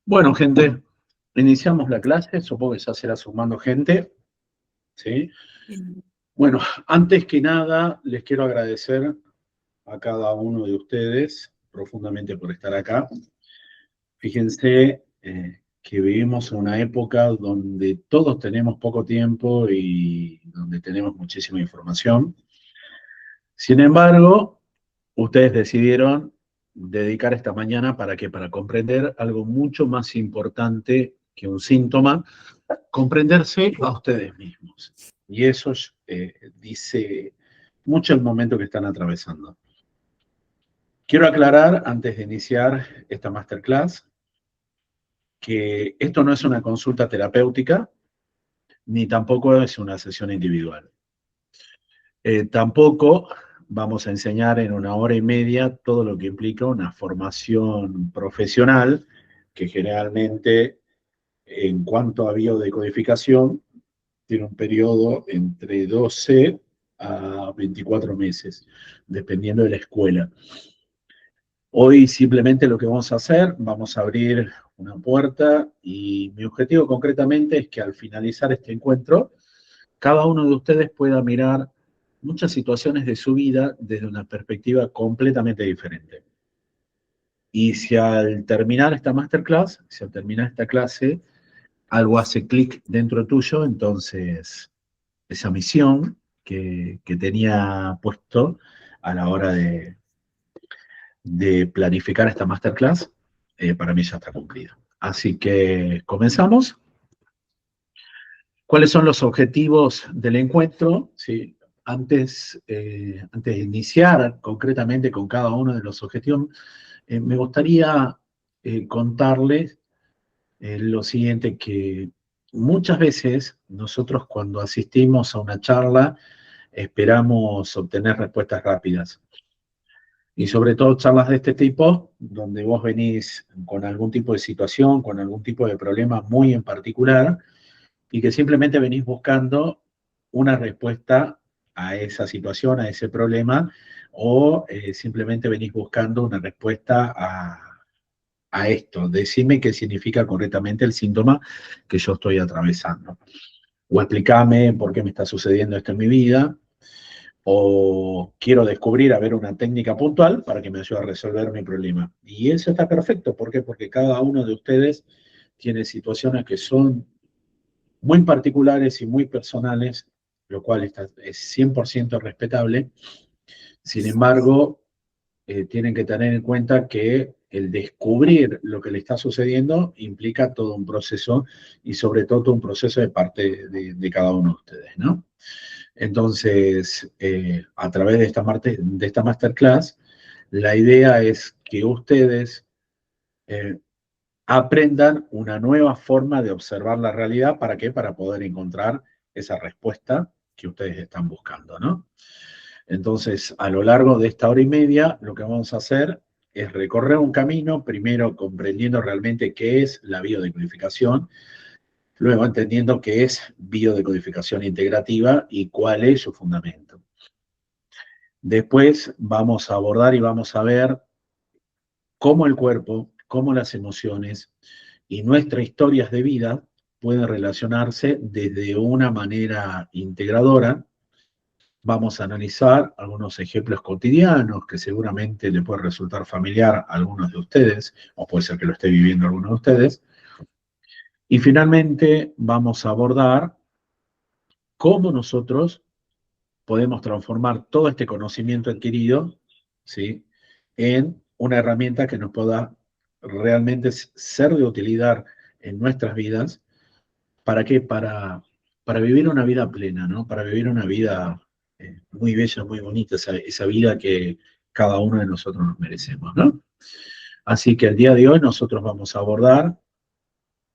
Bueno, gente, iniciamos la clase, supongo que ya será sumando gente, ¿sí? Bueno, antes que nada, les quiero agradecer a cada uno de ustedes profundamente por estar acá. Fíjense que vivimos en una época donde todos tenemos poco tiempo y donde tenemos muchísima información. Sin embargo, ustedes decidieron dedicar esta mañana ¿para qué? Para comprender algo mucho más importante que un síntoma, comprenderse a ustedes mismos. Y eso dice mucho el momento que están atravesando. Quiero aclarar, antes de iniciar esta masterclass, que esto no es una consulta terapéutica, ni tampoco es una sesión individual. Tampoco vamos a enseñar en 1 hora y media todo lo que implica una formación profesional, que generalmente, en cuanto a biodecodificación, tiene un periodo entre 12 a 24 meses, dependiendo de la escuela. Hoy simplemente lo que vamos a hacer, vamos a abrir una puerta y mi objetivo concretamente es que al finalizar este encuentro, cada uno de ustedes pueda mirar muchas situaciones de su vida desde una perspectiva completamente diferente. Y si al terminar esta masterclass, si al terminar esta clase, algo hace clic dentro tuyo, entonces esa misión que tenía puesto a la hora de planificar esta masterclass, para mí ya está cumplida. Así que comenzamos. ¿Cuáles son los objetivos del encuentro? Sí, antes de iniciar concretamente con cada uno de los objetivos, me gustaría contarles lo siguiente, que muchas veces nosotros cuando asistimos a una charla esperamos obtener respuestas rápidas. Y sobre todo charlas de este tipo, donde vos venís con algún tipo de situación, con algún tipo de problema muy en particular, y que simplemente venís buscando una respuesta a esa situación, a ese problema, o simplemente venís buscando una respuesta a esto. Decime qué significa correctamente el síntoma que yo estoy atravesando. O explícame por qué me está sucediendo esto en mi vida, o quiero descubrir, a ver, una técnica puntual para que me ayude a resolver mi problema. Y eso está perfecto. ¿Por qué? Porque cada uno de ustedes tiene situaciones que son muy particulares y muy personales, lo cual es 100% respetable. Sin embargo, tienen que tener en cuenta que el descubrir lo que le está sucediendo implica todo un proceso y sobre todo un proceso de parte de cada uno de ustedes, ¿no? Entonces, a través de esta masterclass, la idea es que ustedes aprendan una nueva forma de observar la realidad. ¿Para qué? Para poder encontrar esa respuesta que ustedes están buscando, ¿no? Entonces, a lo largo de esta 1 hora y media, lo que vamos a hacer es recorrer un camino, primero comprendiendo realmente qué es la biodecodificación, luego entendiendo qué es biodecodificación integrativa y cuál es su fundamento. Después vamos a abordar y vamos a ver cómo el cuerpo, cómo las emociones y nuestras historias de vida pueden relacionarse desde una manera integradora. Vamos a analizar algunos ejemplos cotidianos que seguramente le puede resultar familiar a algunos de ustedes, o puede ser que lo esté viviendo alguno de ustedes. Y finalmente vamos a abordar cómo nosotros podemos transformar todo este conocimiento adquirido, ¿sí?, en una herramienta que nos pueda realmente ser de utilidad en nuestras vidas. ¿Para qué? Para vivir una vida plena, ¿no? Para vivir una vida muy bella, muy bonita, esa vida que cada uno de nosotros nos merecemos, ¿no? Así que el día de hoy nosotros vamos a abordar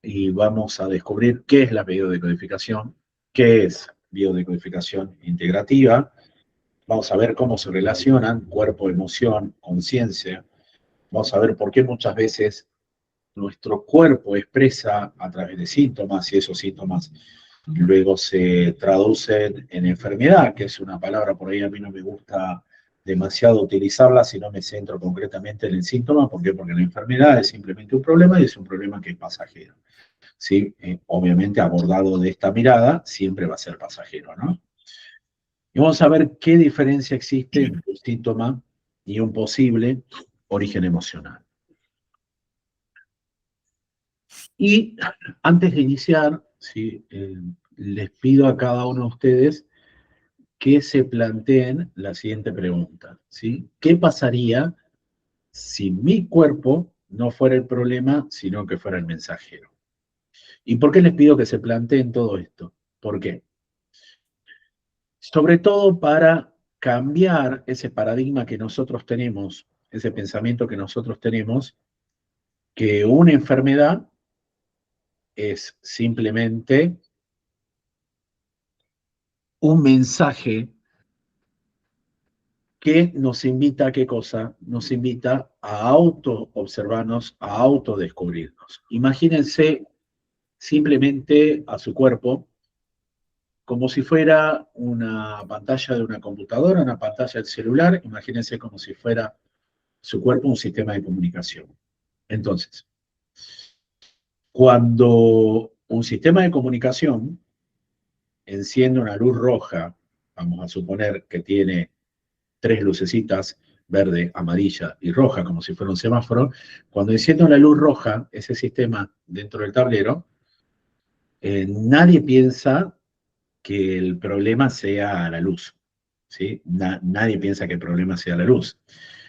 y vamos a descubrir qué es la biodecodificación, qué es biodecodificación integrativa. Vamos a ver cómo se relacionan cuerpo, emoción, conciencia. Vamos a ver por qué muchas veces nuestro cuerpo expresa a través de síntomas y esos síntomas luego se traducen en enfermedad, que es una palabra por ahí a mí no me gusta demasiado utilizarla si no me centro concretamente en el síntoma. ¿Por qué? Porque la enfermedad es simplemente un problema y es un problema que es pasajero. ¿Sí? Obviamente abordado de esta mirada, siempre va a ser pasajero, ¿no? Y vamos a ver qué diferencia existe entre un síntoma y un posible origen emocional. Y antes de iniciar, ¿sí? Les pido a cada uno de ustedes que se planteen la siguiente pregunta, ¿sí? ¿Qué pasaría si mi cuerpo no fuera el problema, sino que fuera el mensajero? ¿Y por qué les pido que se planteen todo esto? ¿Por qué? Sobre todo para cambiar ese paradigma que nosotros tenemos, ese pensamiento que nosotros tenemos, que una enfermedad es simplemente un mensaje que nos invita a qué cosa? Nos invita a auto-observarnos, a autodescubrirnos. Imagínense simplemente a su cuerpo como si fuera una pantalla de una computadora, una pantalla del celular, imagínense como si fuera su cuerpo un sistema de comunicación. Entonces, cuando un sistema de comunicación enciende una luz roja, vamos a suponer que tiene tres lucecitas, verde, amarilla y roja, como si fuera un semáforo, cuando enciende una luz roja, ese sistema dentro del tablero, nadie piensa que el problema sea la luz, ¿sí? Nadie piensa que el problema sea la luz.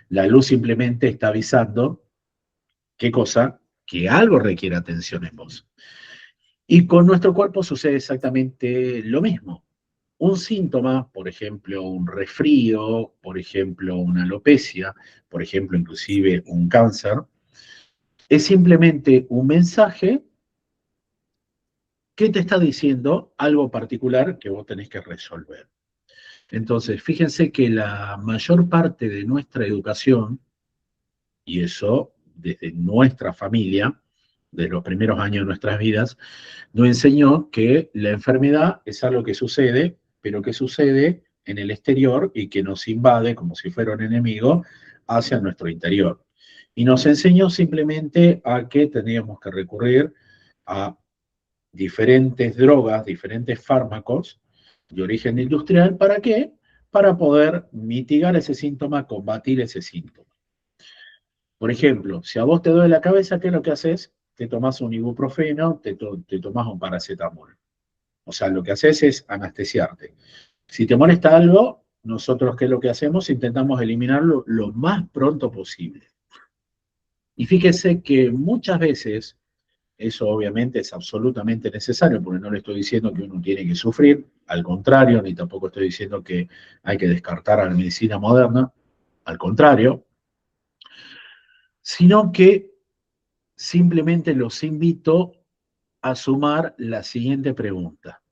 La luz simplemente está avisando, ¿qué cosa? Que algo requiere atención en vos. Y con nuestro cuerpo sucede exactamente lo mismo. Un síntoma, por ejemplo, un resfrío, por ejemplo, una alopecia, por ejemplo, inclusive un cáncer, es simplemente un mensaje que te está diciendo algo particular que vos tenés que resolver. Entonces, fíjense que la mayor parte de nuestra educación, y eso desde nuestra familia, desde los primeros años de nuestras vidas, nos enseñó que la enfermedad es algo que sucede, pero que sucede en el exterior y que nos invade como si fuera un enemigo hacia nuestro interior. Y nos enseñó simplemente a que teníamos que recurrir a diferentes drogas, diferentes fármacos de origen industrial. ¿Para qué? Para poder mitigar ese síntoma, combatir ese síntoma. Por ejemplo, si a vos te duele la cabeza, ¿qué es lo que haces? Te tomás un ibuprofeno, te tomás un paracetamol. O sea, lo que haces es anestesiarte. Si te molesta algo, nosotros, ¿qué es lo que hacemos? Intentamos eliminarlo lo más pronto posible. Y fíjese que muchas veces, eso obviamente es absolutamente necesario, porque no le estoy diciendo que uno tiene que sufrir, al contrario, ni tampoco estoy diciendo que hay que descartar a la medicina moderna, al contrario, sino que simplemente los invito a sumar la siguiente pregunta.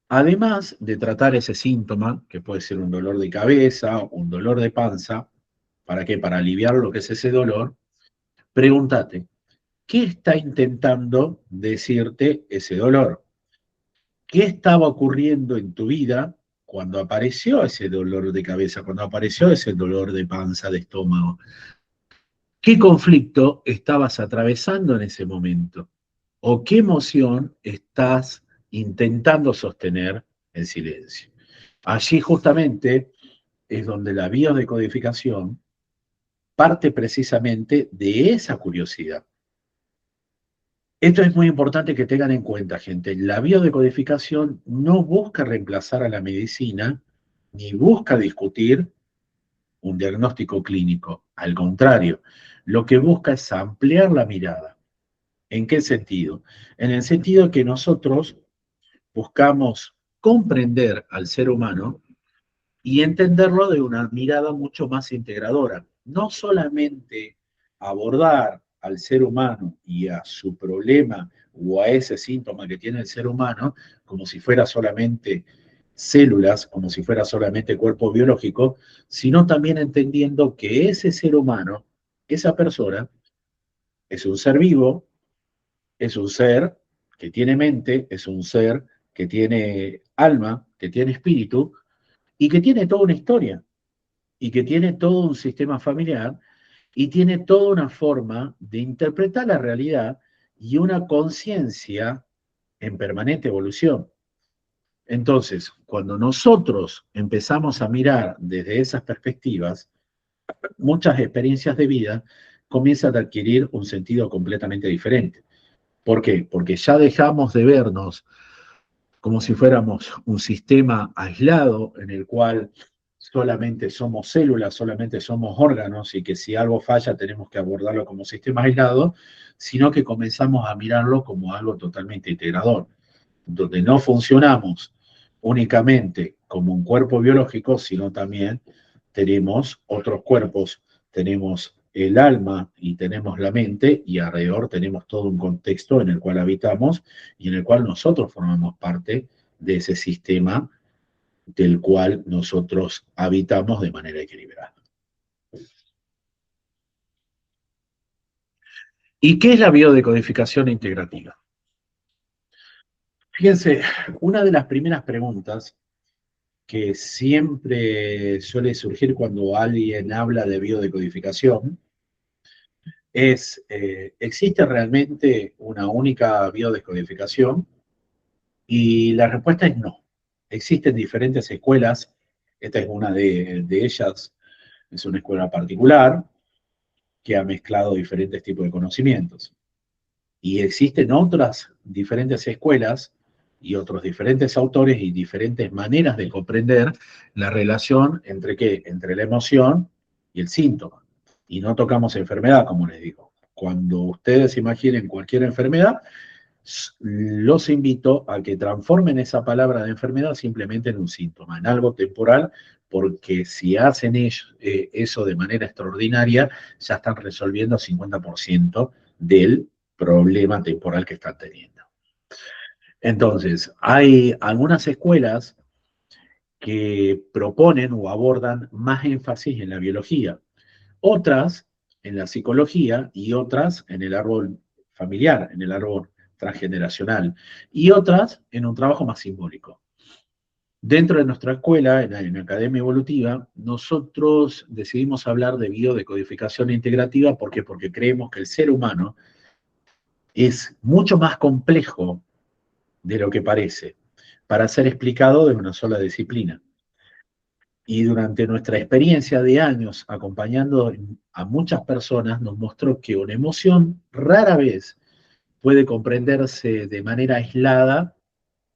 Además de tratar ese síntoma, que puede ser un dolor de cabeza, un dolor de panza, ¿para qué? Para aliviar lo que es ese dolor, pregúntate, ¿qué está intentando decirte ese dolor? ¿Qué estaba ocurriendo en tu vida cuando apareció ese dolor de cabeza, cuando apareció ese dolor de panza, de estómago? ¿Qué conflicto estabas atravesando en ese momento? ¿O qué emoción estás intentando sostener en silencio? Allí justamente es donde la biodecodificación parte precisamente de esa curiosidad. Esto es muy importante que tengan en cuenta, gente. La biodecodificación no busca reemplazar a la medicina, ni busca discutir un diagnóstico clínico. Al contrario, lo que busca es ampliar la mirada. ¿En qué sentido? En el sentido que nosotros buscamos comprender al ser humano y entenderlo de una mirada mucho más integradora. No solamente abordar al ser humano y a su problema o a ese síntoma que tiene el ser humano como si fuera solamente células, como si fuera solamente cuerpo biológico, sino también entendiendo que ese ser humano, esa persona, es un ser vivo, es un ser que tiene mente, es un ser que tiene alma, que tiene espíritu y que tiene toda una historia. y que tiene todo un sistema familiar y tiene toda una forma de interpretar la realidad y una conciencia en permanente evolución. Entonces, cuando nosotros empezamos a mirar desde esas perspectivas, muchas experiencias de vida comienzan a adquirir un sentido completamente diferente. ¿Por qué? Porque ya dejamos de vernos como si fuéramos un sistema aislado en el cual solamente somos células, solamente somos órganos y que si algo falla tenemos que abordarlo como sistema aislado, sino que comenzamos a mirarlo como algo totalmente integrador, donde no funcionamos únicamente como un cuerpo biológico, sino también tenemos otros cuerpos, tenemos el alma y tenemos la mente y alrededor tenemos todo un contexto en el cual habitamos y en el cual nosotros formamos parte de ese sistema del cual nosotros habitamos de manera equilibrada. ¿Y qué es la biodecodificación integrativa? Fíjense, una de las primeras preguntas que siempre suele surgir cuando alguien habla de biodecodificación es, ¿existe realmente una única biodescodificación? Y la respuesta es no. Existen diferentes escuelas, esta es una de ellas, es una escuela particular que ha mezclado diferentes tipos de conocimientos. Y existen otras diferentes escuelas y otros diferentes autores y diferentes maneras de comprender la relación entre qué, entre la emoción y el síntoma. Y no tocamos enfermedad, como les digo. Cuando ustedes imaginen cualquier enfermedad, los invito a que transformen esa palabra de enfermedad simplemente en un síntoma, en algo temporal, porque si hacen eso de manera extraordinaria, ya están resolviendo el 50% del problema temporal que están teniendo. Entonces, hay algunas escuelas que proponen o abordan más énfasis en la biología, otras en la psicología y otras en el árbol familiar, en el árbol transgeneracional, y otras en un trabajo más simbólico. Dentro de nuestra escuela, en la Academia Evolutiva, nosotros decidimos hablar de biodecodificación integrativa. ¿Por qué? Porque creemos que el ser humano es mucho más complejo de lo que parece para ser explicado de una sola disciplina. Y durante nuestra experiencia de años acompañando a muchas personas, nos mostró que una emoción rara vez puede comprenderse de manera aislada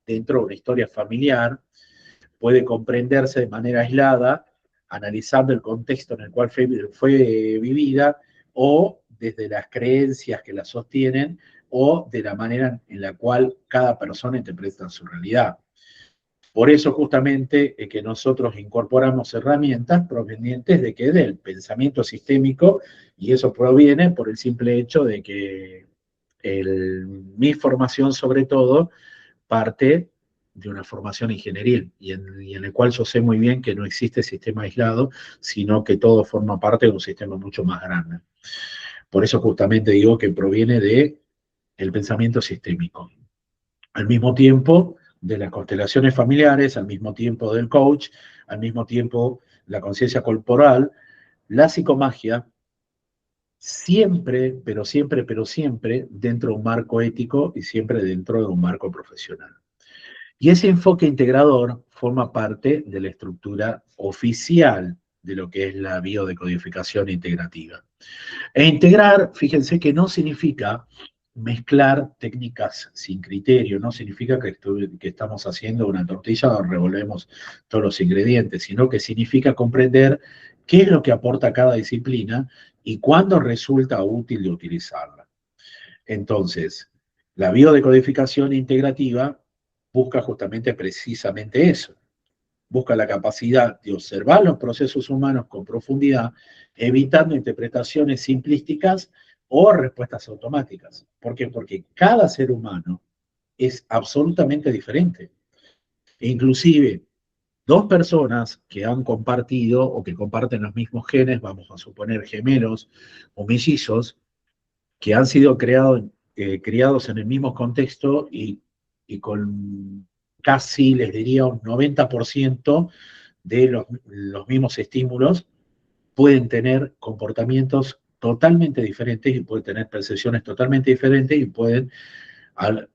dentro de una historia familiar, puede comprenderse de manera aislada analizando el contexto en el cual fue vivida o desde las creencias que la sostienen o de la manera en la cual cada persona interpreta su realidad. Por eso justamente que nosotros incorporamos herramientas provenientes de que del pensamiento sistémico, y eso proviene por el simple hecho de que mi formación sobre todo parte de una formación ingenieril y en el cual yo sé muy bien que no existe sistema aislado, sino que todo forma parte de un sistema mucho más grande. Por eso justamente digo que proviene de el pensamiento sistémico. Al mismo tiempo de las constelaciones familiares, al mismo tiempo del coach, al mismo tiempo la conciencia corporal, la psicomagia, siempre, pero siempre dentro de un marco ético y siempre dentro de un marco profesional. Y ese enfoque integrador forma parte de la estructura oficial de lo que es la biodecodificación integrativa. E integrar, fíjense que no significa mezclar técnicas sin criterio, no significa que estamos haciendo una tortilla donde revolvemos todos los ingredientes, sino que significa comprender qué es lo que aporta cada disciplina y cuándo resulta útil de utilizarla. Entonces, la biodecodificación integrativa busca justamente precisamente eso, busca la capacidad de observar los procesos humanos con profundidad, evitando interpretaciones simplísticas o respuestas automáticas. ¿Por qué? Porque cada ser humano es absolutamente diferente. E inclusive, dos personas que han compartido o que comparten los mismos genes, vamos a suponer gemelos o mellizos, que han sido criados en el mismo contexto y con casi, les diría, un 90% de los mismos estímulos pueden tener comportamientos totalmente diferentes y pueden tener percepciones totalmente diferentes y pueden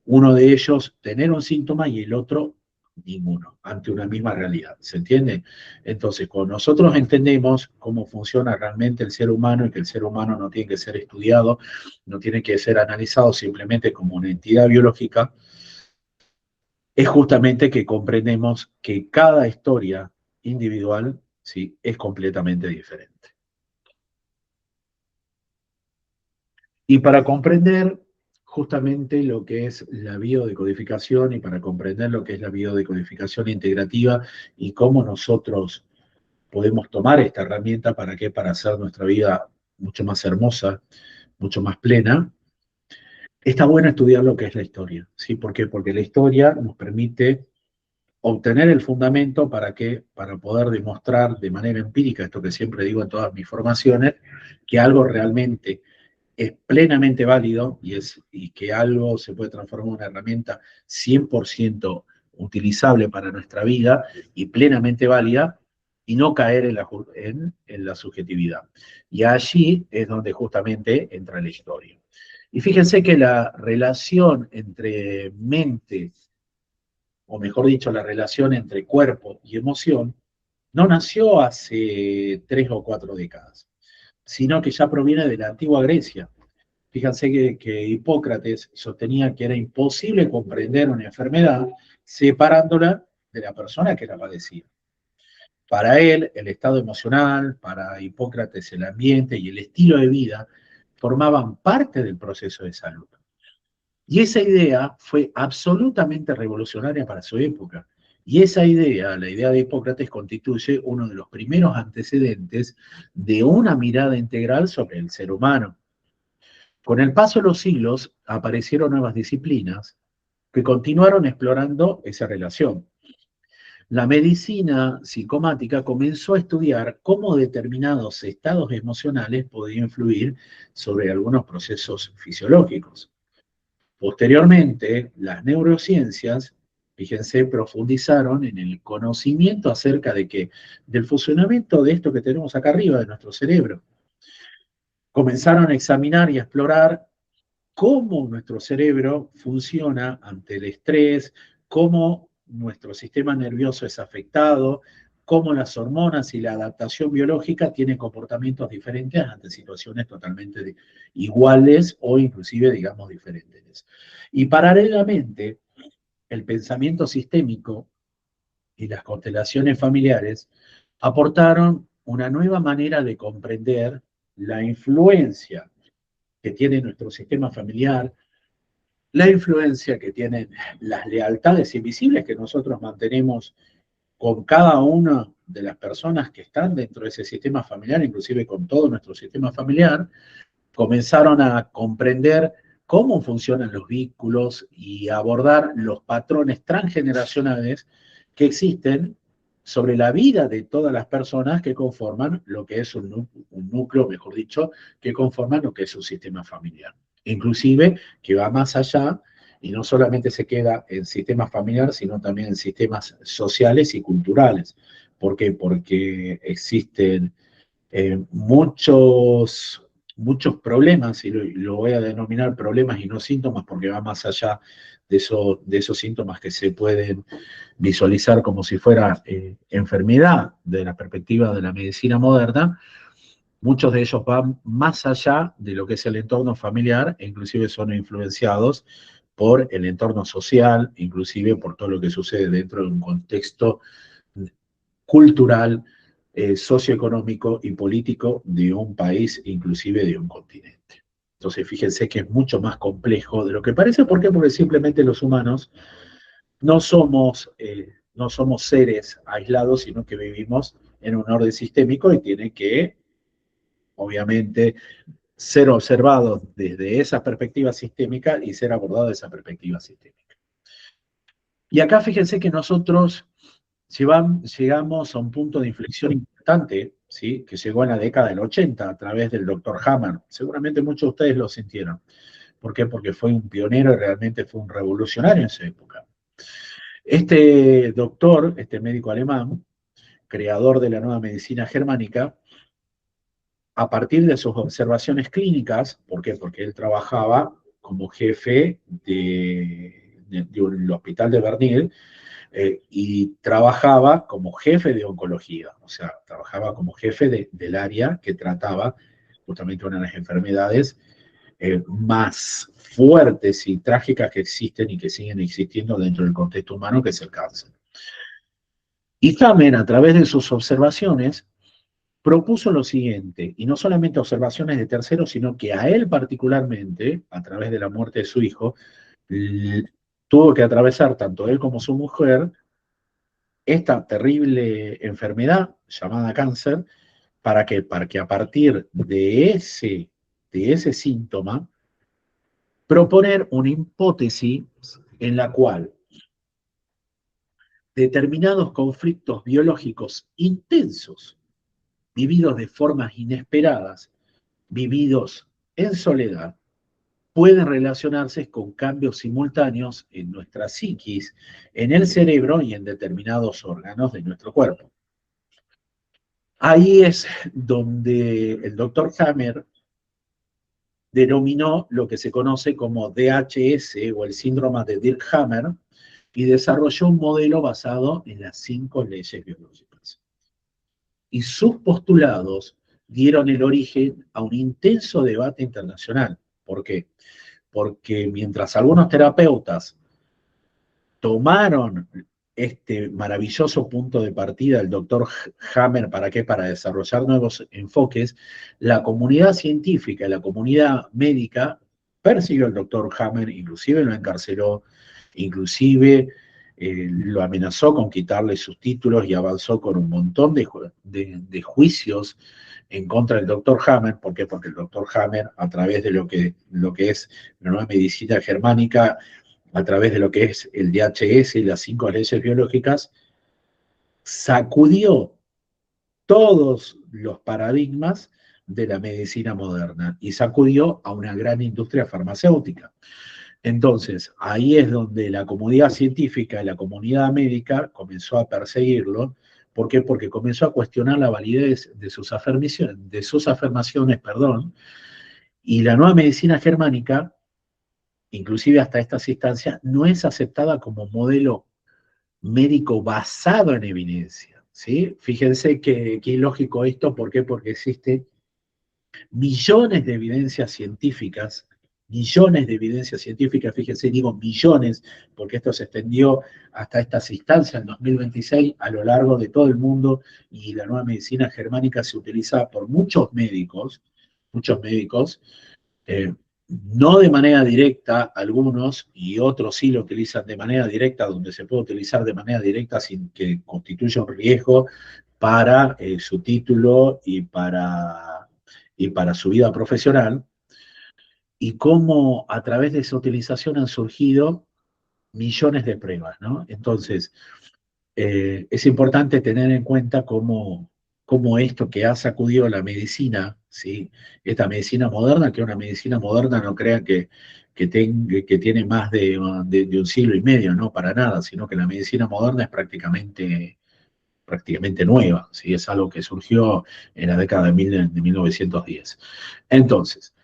uno de ellos tener un síntoma y el otro ninguno, ante una misma realidad. ¿Se entiende? Entonces, cuando nosotros entendemos cómo funciona realmente el ser humano y que el ser humano no tiene que ser estudiado, no tiene que ser analizado simplemente como una entidad biológica, es justamente que comprendemos que cada historia individual, ¿sí?, es completamente diferente. Y para comprender justamente lo que es la biodecodificación y para comprender lo que es la biodecodificación integrativa y cómo nosotros podemos tomar esta herramienta para qué, para hacer nuestra vida mucho más hermosa, mucho más plena, está bueno estudiar lo que es la historia. ¿Sí? ¿Por qué? Porque la historia nos permite obtener el fundamento para que, para poder demostrar de manera empírica, esto que siempre digo en todas mis formaciones, que algo realmente es plenamente válido y que algo se puede transformar en una herramienta 100% utilizable para nuestra vida y plenamente válida y no caer en la subjetividad. Y allí es donde justamente entra la historia. Y fíjense que la relación entre mente, o mejor dicho, la relación entre cuerpo y emoción, no nació hace 3 o 4 décadas, sino que ya proviene de la antigua Grecia. Fíjense que Hipócrates sostenía que era imposible comprender una enfermedad separándola de la persona que la padecía. Para él, el estado emocional, para Hipócrates, el ambiente y el estilo de vida formaban parte del proceso de salud. Y esa idea fue absolutamente revolucionaria para su época. Y esa idea, la idea de Hipócrates, constituye uno de los primeros antecedentes de una mirada integral sobre el ser humano. Con el paso de los siglos aparecieron nuevas disciplinas que continuaron explorando esa relación. La medicina psicomática comenzó a estudiar cómo determinados estados emocionales podían influir sobre algunos procesos fisiológicos. Posteriormente, las neurociencias, fíjense, profundizaron en el conocimiento acerca de que, del funcionamiento de esto que tenemos acá arriba de nuestro cerebro. Comenzaron a examinar y a explorar cómo nuestro cerebro funciona ante el estrés, cómo nuestro sistema nervioso es afectado, cómo las hormonas y la adaptación biológica tienen comportamientos diferentes ante situaciones totalmente iguales o inclusive, digamos, diferentes. Y paralelamente, el pensamiento sistémico y las constelaciones familiares aportaron una nueva manera de comprender la influencia que tiene nuestro sistema familiar, la influencia que tienen las lealtades invisibles que nosotros mantenemos con cada una de las personas que están dentro de ese sistema familiar, inclusive con todo nuestro sistema familiar, comenzaron a comprender cómo funcionan los vínculos y abordar los patrones transgeneracionales que existen sobre la vida de todas las personas que conforman lo que es un núcleo, mejor dicho, que conforman lo que es un sistema familiar. Inclusive que va más allá y no solamente se queda en sistemas familiares, sino también en sistemas sociales y culturales. ¿Por qué? Porque existen muchos problemas, y lo voy a denominar problemas y no síntomas, porque va más allá de esos síntomas que se pueden visualizar como si fuera enfermedad de la perspectiva de la medicina moderna. Muchos de ellos van más allá de lo que es el entorno familiar e inclusive son influenciados por el entorno social, inclusive por todo lo que sucede dentro de un contexto cultural, socioeconómico y político de un país, inclusive de un continente. Entonces, fíjense que es mucho más complejo de lo que parece. ¿Por qué? Porque simplemente los humanos no somos seres aislados, sino que vivimos en un orden sistémico y tiene que, obviamente, ser observados desde esa perspectiva sistémica y ser abordado desde esa perspectiva sistémica. Y acá fíjense que nosotros llegamos a un punto de inflexión importante, ¿sí?, que llegó en la década del 80 a través del doctor Hammer. Seguramente muchos de ustedes lo sintieron. ¿Por qué? Porque fue un pionero y realmente fue un revolucionario en su época. Este doctor, este médico alemán, creador de la nueva medicina germánica, a partir de sus observaciones clínicas, ¿por qué? Porque él trabajaba como jefe de un hospital de Bernil, y trabajaba como jefe de oncología, o sea, trabajaba como jefe del área que trataba justamente una de las enfermedades más fuertes y trágicas que existen y que siguen existiendo dentro del contexto humano, que es el cáncer. Y Hammer, a través de sus observaciones, propuso lo siguiente, y no solamente observaciones de terceros, sino que a él particularmente, a través de la muerte de su hijo, tuvo que atravesar, tanto él como su mujer, esta terrible enfermedad llamada cáncer. ¿Para qué? Para que a partir de ese síntoma, proponer una hipótesis en la cual determinados conflictos biológicos intensos, vividos de formas inesperadas, vividos en soledad, pueden relacionarse con cambios simultáneos en nuestra psiquis, en el cerebro y en determinados órganos de nuestro cuerpo. Ahí es donde el doctor Hammer denominó lo que se conoce como DHS o el síndrome de Dirkhammer y desarrolló un modelo basado en las 5 leyes biológicas. Y sus postulados dieron el origen a un intenso debate internacional. ¿Por qué? Porque mientras algunos terapeutas tomaron este maravilloso punto de partida del doctor Hammer, ¿para qué? Para desarrollar nuevos enfoques, la comunidad científica y la comunidad médica persiguió al doctor Hammer, inclusive lo encarceló, inclusive lo amenazó con quitarle sus títulos y avanzó con un montón de juicios en contra del doctor Hammer. ¿Por qué? Porque el doctor Hammer, a través de lo que es la nueva medicina germánica, a través de lo que es el DHS y las 5 leyes biológicas, sacudió todos los paradigmas de la medicina moderna y sacudió a una gran industria farmacéutica. Entonces, ahí es donde la comunidad científica y la comunidad médica comenzó a perseguirlo. ¿Por qué? Porque comenzó a cuestionar la validez de sus afirmaciones, y la nueva medicina germánica, inclusive hasta estas instancias, no es aceptada como modelo médico basado en evidencia, ¿sí? Fíjense que ilógico esto, ¿por qué? Porque existen millones de evidencias científicas, fíjense, digo millones, porque esto se extendió hasta estas instancias en 2026 a lo largo de todo el mundo, y la nueva medicina germánica se utiliza por muchos médicos, eh, no de manera directa algunos, y otros sí lo utilizan de manera directa, donde se puede utilizar de manera directa sin que constituya un riesgo para su título y para su vida profesional, y cómo a través de esa utilización han surgido millones de pruebas, ¿no? Entonces, es importante tener en cuenta cómo esto que ha sacudido la medicina, ¿sí? Esta medicina moderna, que una medicina moderna no crean que tiene más de un siglo y medio, no, para nada, sino que la medicina moderna es prácticamente nueva, ¿sí? Es algo que surgió en la década de 1910. Entonces,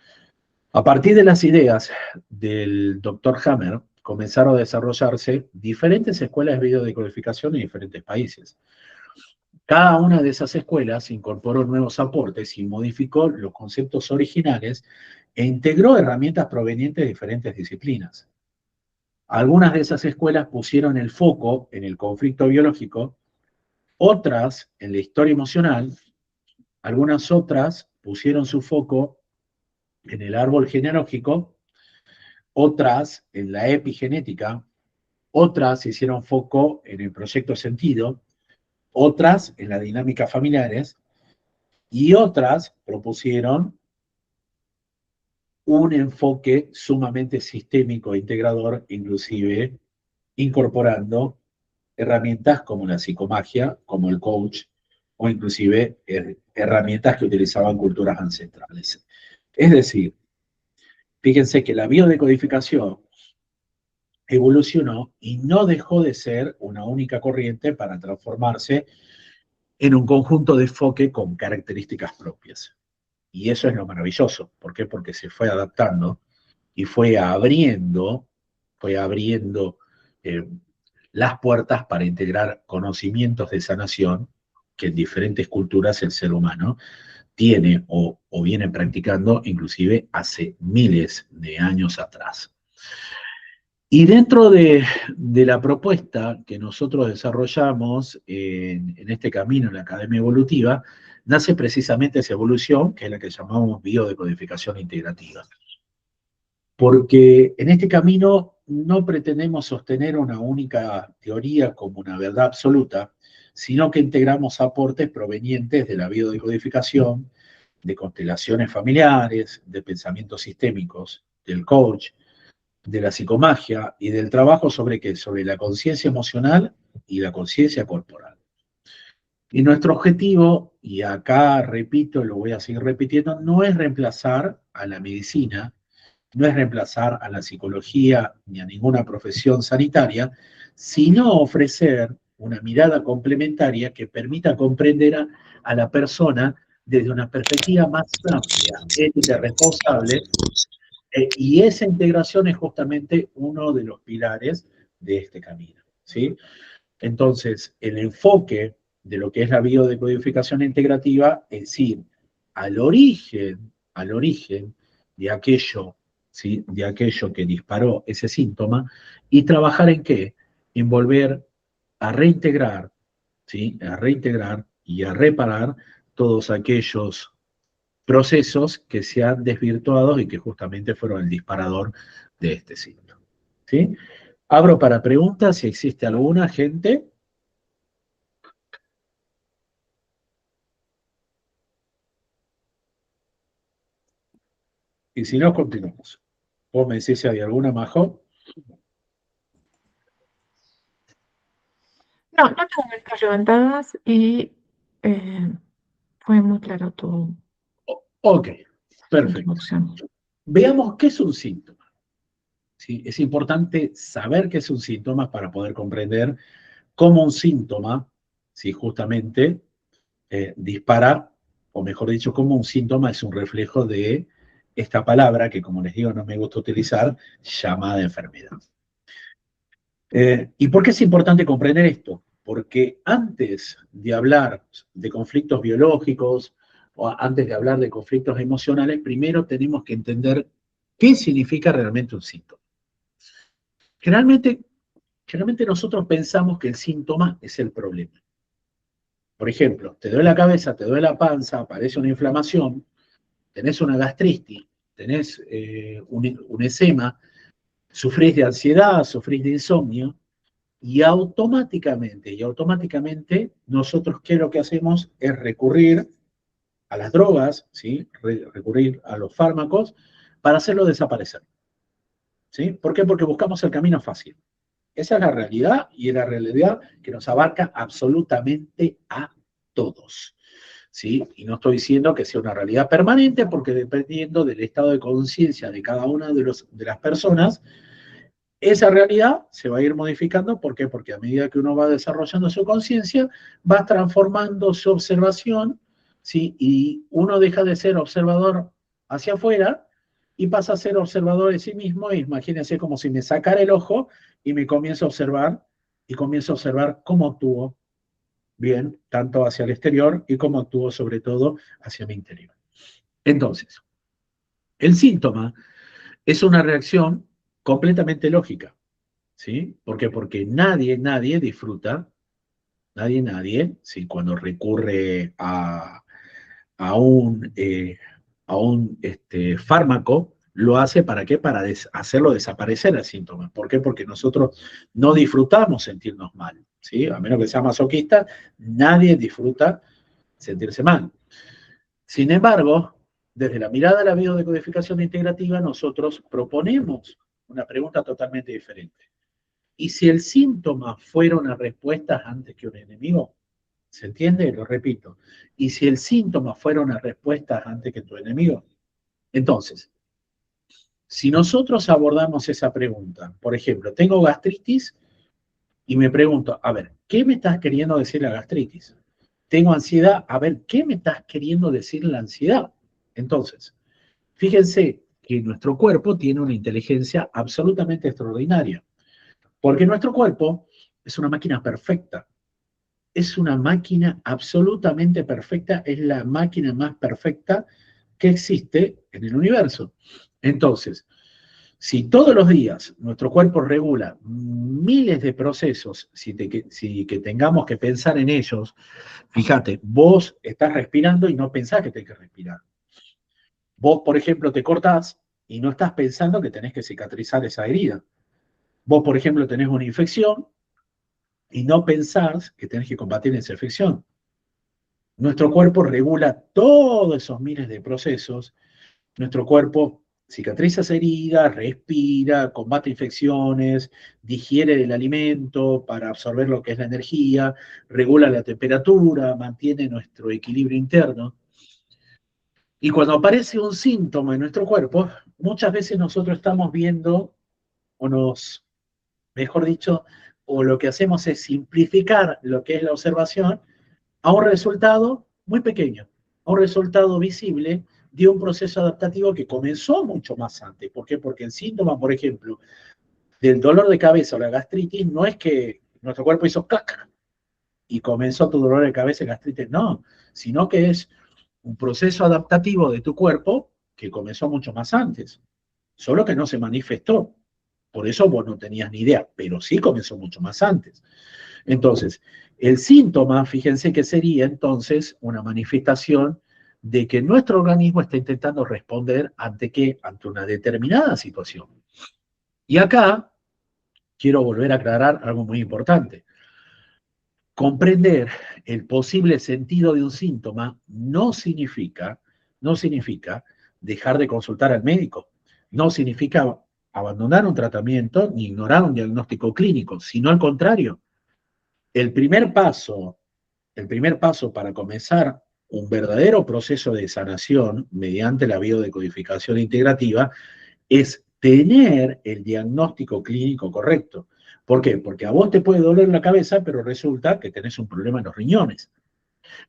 a partir de las ideas del doctor Hammer, comenzaron a desarrollarse diferentes escuelas de biodecodificación en diferentes países. Cada una de esas escuelas incorporó nuevos aportes y modificó los conceptos originales e integró herramientas provenientes de diferentes disciplinas. Algunas de esas escuelas pusieron el foco en el conflicto biológico, otras en la historia emocional, algunas otras pusieron su foco en el árbol genealógico, otras en la epigenética, otras hicieron foco en el proyecto sentido, otras en las dinámicas familiares, y otras propusieron un enfoque sumamente sistémico e integrador, inclusive incorporando herramientas como la psicomagia, como el coach, o inclusive herramientas que utilizaban culturas ancestrales. Es decir, fíjense que la biodecodificación evolucionó y no dejó de ser una única corriente para transformarse en un conjunto de enfoque con características propias. Y eso es lo maravilloso. ¿Por qué? Porque se fue adaptando y fue abriendo eh, las puertas para integrar conocimientos de sanación que en diferentes culturas el ser humano tiene o viene practicando inclusive hace miles de años atrás. Y dentro de la propuesta que nosotros desarrollamos en este camino, en la Academia Evolutiva, nace precisamente esa evolución, que es la que llamamos biodecodificación integrativa. Porque en este camino no pretendemos sostener una única teoría como una verdad absoluta, sino que integramos aportes provenientes de la biodecodificación, de constelaciones familiares, de pensamientos sistémicos, del coach, de la psicomagia y del trabajo sobre qué, sobre la conciencia emocional y la conciencia corporal. Y nuestro objetivo, y acá repito, lo voy a seguir repitiendo, no es reemplazar a la medicina, no es reemplazar a la psicología ni a ninguna profesión sanitaria, sino ofrecer una mirada complementaria que permita comprender a la persona desde una perspectiva más amplia, ética, responsable, y esa integración es justamente uno de los pilares de este camino, ¿sí? Entonces, el enfoque de lo que es la biodecodificación integrativa es ir al origen de aquello, ¿sí? De aquello que disparó ese síntoma y trabajar en qué? En volver a reintegrar, ¿sí? A reintegrar y a reparar todos aquellos procesos que se han desvirtuado y que justamente fueron el disparador de este síndrome. ¿Sí? Abro para preguntas si existe alguna gente. Y si no, continuamos. Vos me decís si hay alguna, Majo. No, no tengo muchas levantadas y fue muy claro tu Ok, perfecto. introducción. Veamos qué es un síntoma. ¿Sí? Es importante saber qué es un síntoma para poder comprender cómo un síntoma, ¿sí? Justamente, dispara, o mejor dicho, cómo un síntoma es un reflejo de esta palabra que, como les digo, no me gusta utilizar, llamada enfermedad. ¿Y por qué es importante comprender esto? Porque antes de hablar de conflictos biológicos o antes de hablar de conflictos emocionales, primero tenemos que entender qué significa realmente un síntoma. Generalmente, generalmente nosotros pensamos que el síntoma es el problema. Por ejemplo, te duele la cabeza, te duele la panza, aparece una inflamación, tenés una gastritis, tenés un eczema, sufrís de ansiedad, sufrís de insomnio, y automáticamente nosotros qué lo que hacemos es recurrir a las drogas, ¿sí? Recurrir a los fármacos para hacerlo desaparecer. ¿Sí? ¿Por qué? Porque buscamos el camino fácil. Esa es la realidad y es la realidad que nos abarca absolutamente a todos. ¿Sí? Y no estoy diciendo que sea una realidad permanente porque dependiendo del estado de conciencia de cada una de las personas, esa realidad se va a ir modificando. ¿Por qué? Porque a medida que uno va desarrollando su conciencia, va transformando su observación, ¿sí? Y uno deja de ser observador hacia afuera y pasa a ser observador de sí mismo. Imagínense como si me sacara el ojo y me comienzo a observar y comienzo a observar cómo actúo bien, tanto hacia el exterior y cómo actúo sobre todo hacia mi interior. Entonces, el síntoma es una reacción completamente lógica. ¿Sí? ¿Por qué? Porque nadie disfruta, ¿sí? Cuando recurre a un fármaco, lo hace ¿para qué? Para hacerlo desaparecer el síntoma. ¿Por qué? Porque nosotros no disfrutamos sentirnos mal, ¿sí? A menos que sea masoquista, nadie disfruta sentirse mal. Sin embargo, desde la mirada de la biodecodificación integrativa, nosotros proponemos una pregunta totalmente diferente. ¿Y si el síntoma fuera una respuesta antes que un enemigo? ¿Se entiende? Lo repito. ¿Y si el síntoma fuera una respuesta antes que tu enemigo? Entonces, si nosotros abordamos esa pregunta, por ejemplo, tengo gastritis y me pregunto, a ver, ¿qué me estás queriendo decir la gastritis? tengo ansiedad, a ver, ¿qué me estás queriendo decir la ansiedad? Entonces, fíjense que nuestro cuerpo tiene una inteligencia absolutamente extraordinaria, porque nuestro cuerpo es una máquina perfecta, es una máquina absolutamente perfecta, es la máquina más perfecta que existe en el universo. Entonces, si todos los días nuestro cuerpo regula miles de procesos, si que tengamos que pensar en ellos, fíjate, vos estás respirando y no pensás que tenés que respirar. Vos, por ejemplo, te cortás y no estás pensando que tenés que cicatrizar esa herida. Vos, por ejemplo, tenés una infección y no pensás que tenés que combatir esa infección. Nuestro cuerpo regula todos esos miles de procesos. Nuestro cuerpo cicatriza esa herida, respira, combate infecciones, digiere el alimento para absorber lo que es la energía, regula la temperatura, mantiene nuestro equilibrio interno. Y cuando aparece un síntoma en nuestro cuerpo, muchas veces nosotros estamos viendo, o nos, mejor dicho, o lo que hacemos es simplificar lo que es la observación a un resultado muy pequeño, a un resultado visible de un proceso adaptativo que comenzó mucho más antes. ¿Por qué? Porque el síntoma, por ejemplo, del dolor de cabeza o la gastritis, no es que nuestro cuerpo hizo caca y comenzó tu dolor de cabeza y gastritis, no, sino que es un proceso adaptativo de tu cuerpo que comenzó mucho más antes, solo que no se manifestó. Por eso vos no tenías ni idea, pero sí comenzó mucho más antes. Entonces, el síntoma, fíjense que sería entonces una manifestación de que nuestro organismo está intentando responder ante qué, ante una determinada situación. Y acá quiero volver a aclarar algo muy importante. Comprender el posible sentido de un síntoma no significa dejar de consultar al médico, no significa abandonar un tratamiento ni ignorar un diagnóstico clínico, sino al contrario. El primer paso, el primer paso para comenzar un verdadero proceso de sanación mediante la biodecodificación integrativa es tener el diagnóstico clínico correcto. ¿Por qué? Porque a vos te puede doler la cabeza, pero resulta que tenés un problema en los riñones.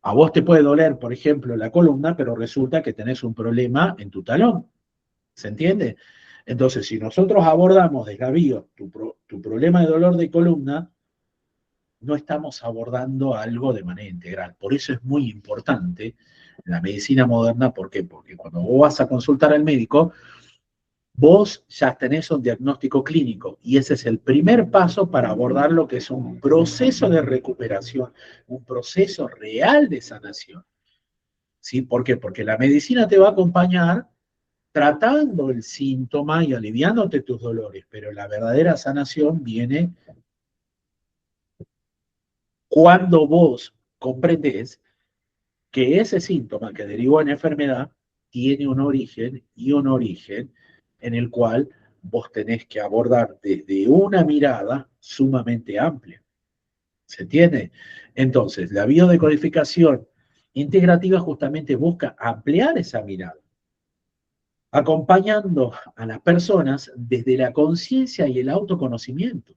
A vos te puede doler, por ejemplo, la columna, pero resulta que tenés un problema en tu talón. ¿Se entiende? Entonces, si nosotros abordamos desde la bio tu problema de dolor de columna, no estamos abordando algo de manera integral. Por eso es muy importante la medicina moderna. ¿Por qué? Porque cuando vos vas a consultar al médico, vos ya tenés un diagnóstico clínico y ese es el primer paso para abordar lo que es un proceso de recuperación, un proceso real de sanación. ¿Sí? ¿Por qué? Porque la medicina te va a acompañar tratando el síntoma y aliviándote tus dolores, pero la verdadera sanación viene cuando vos comprendés que ese síntoma que derivó en enfermedad tiene un origen y un origen en el cual vos tenés que abordar desde una mirada sumamente amplia. ¿Se entiende? Entonces, la biodecodificación integrativa justamente busca ampliar esa mirada, acompañando a las personas desde la conciencia y el autoconocimiento.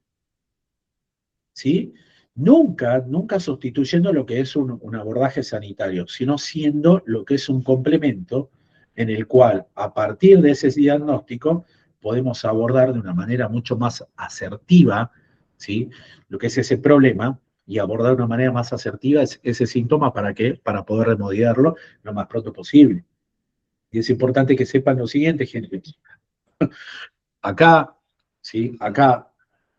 ¿Sí? Nunca sustituyendo lo que es un abordaje sanitario, sino siendo lo que es un complemento en el cual, a partir de ese diagnóstico, podemos abordar de una manera mucho más asertiva, ¿sí? Lo que es ese problema y abordar de una manera más asertiva ese síntoma para qué, para poder remediarlo lo más pronto posible. Y es importante que sepan lo siguiente, gente. Acá, ¿sí? Acá,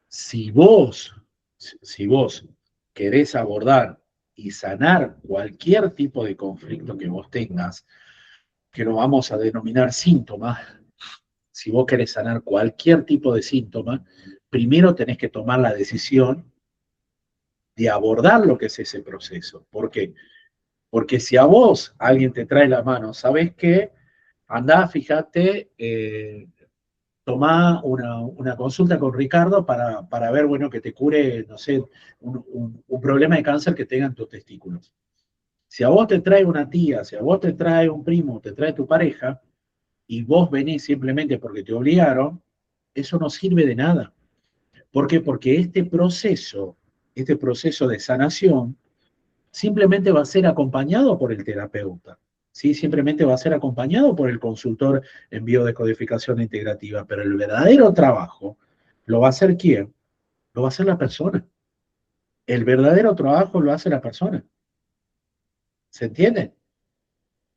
si vos, si vos querés abordar y sanar cualquier tipo de conflicto que vos tengas, que lo vamos a denominar síntomas, si vos querés sanar cualquier tipo de síntoma, primero tenés que tomar la decisión de abordar lo que es ese proceso. ¿Por qué? Porque si a vos alguien te trae la mano, ¿sabés qué? Andá, fíjate, tomá una consulta con Ricardo para ver, bueno, que te cure, no sé, un problema de cáncer que tengan tus testículos. Si a vos te trae una tía, si a vos te trae un primo, te trae tu pareja, y vos venís simplemente porque te obligaron, eso no sirve de nada. ¿Por qué? Porque este proceso de sanación simplemente va a ser acompañado por el terapeuta, ¿sí? Simplemente va a ser acompañado por el consultor en biodescodificación integrativa, pero el verdadero trabajo lo va a hacer ¿quién? Lo va a hacer la persona. El verdadero trabajo lo hace la persona. ¿Se entiende?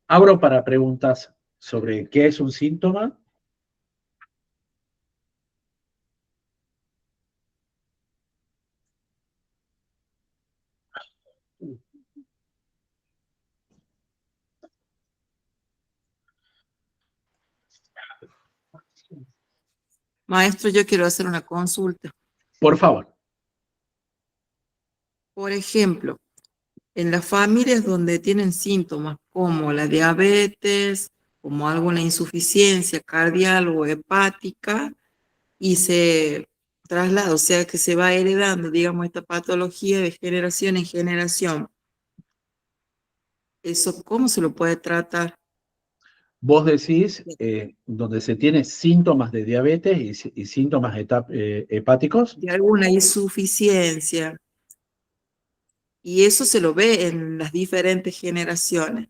Abro para preguntas sobre qué es un síntoma. Maestro, yo quiero hacer una consulta. Por favor. Por ejemplo, en las familias donde tienen síntomas como la diabetes, como alguna insuficiencia cardíaca o hepática, y se traslada, o sea que se va heredando, digamos, esta patología de generación en generación. ¿Eso cómo se lo puede tratar? Vos decís, donde se tiene síntomas de diabetes y síntomas hepáticos. De alguna insuficiencia. Y eso se lo ve en las diferentes generaciones.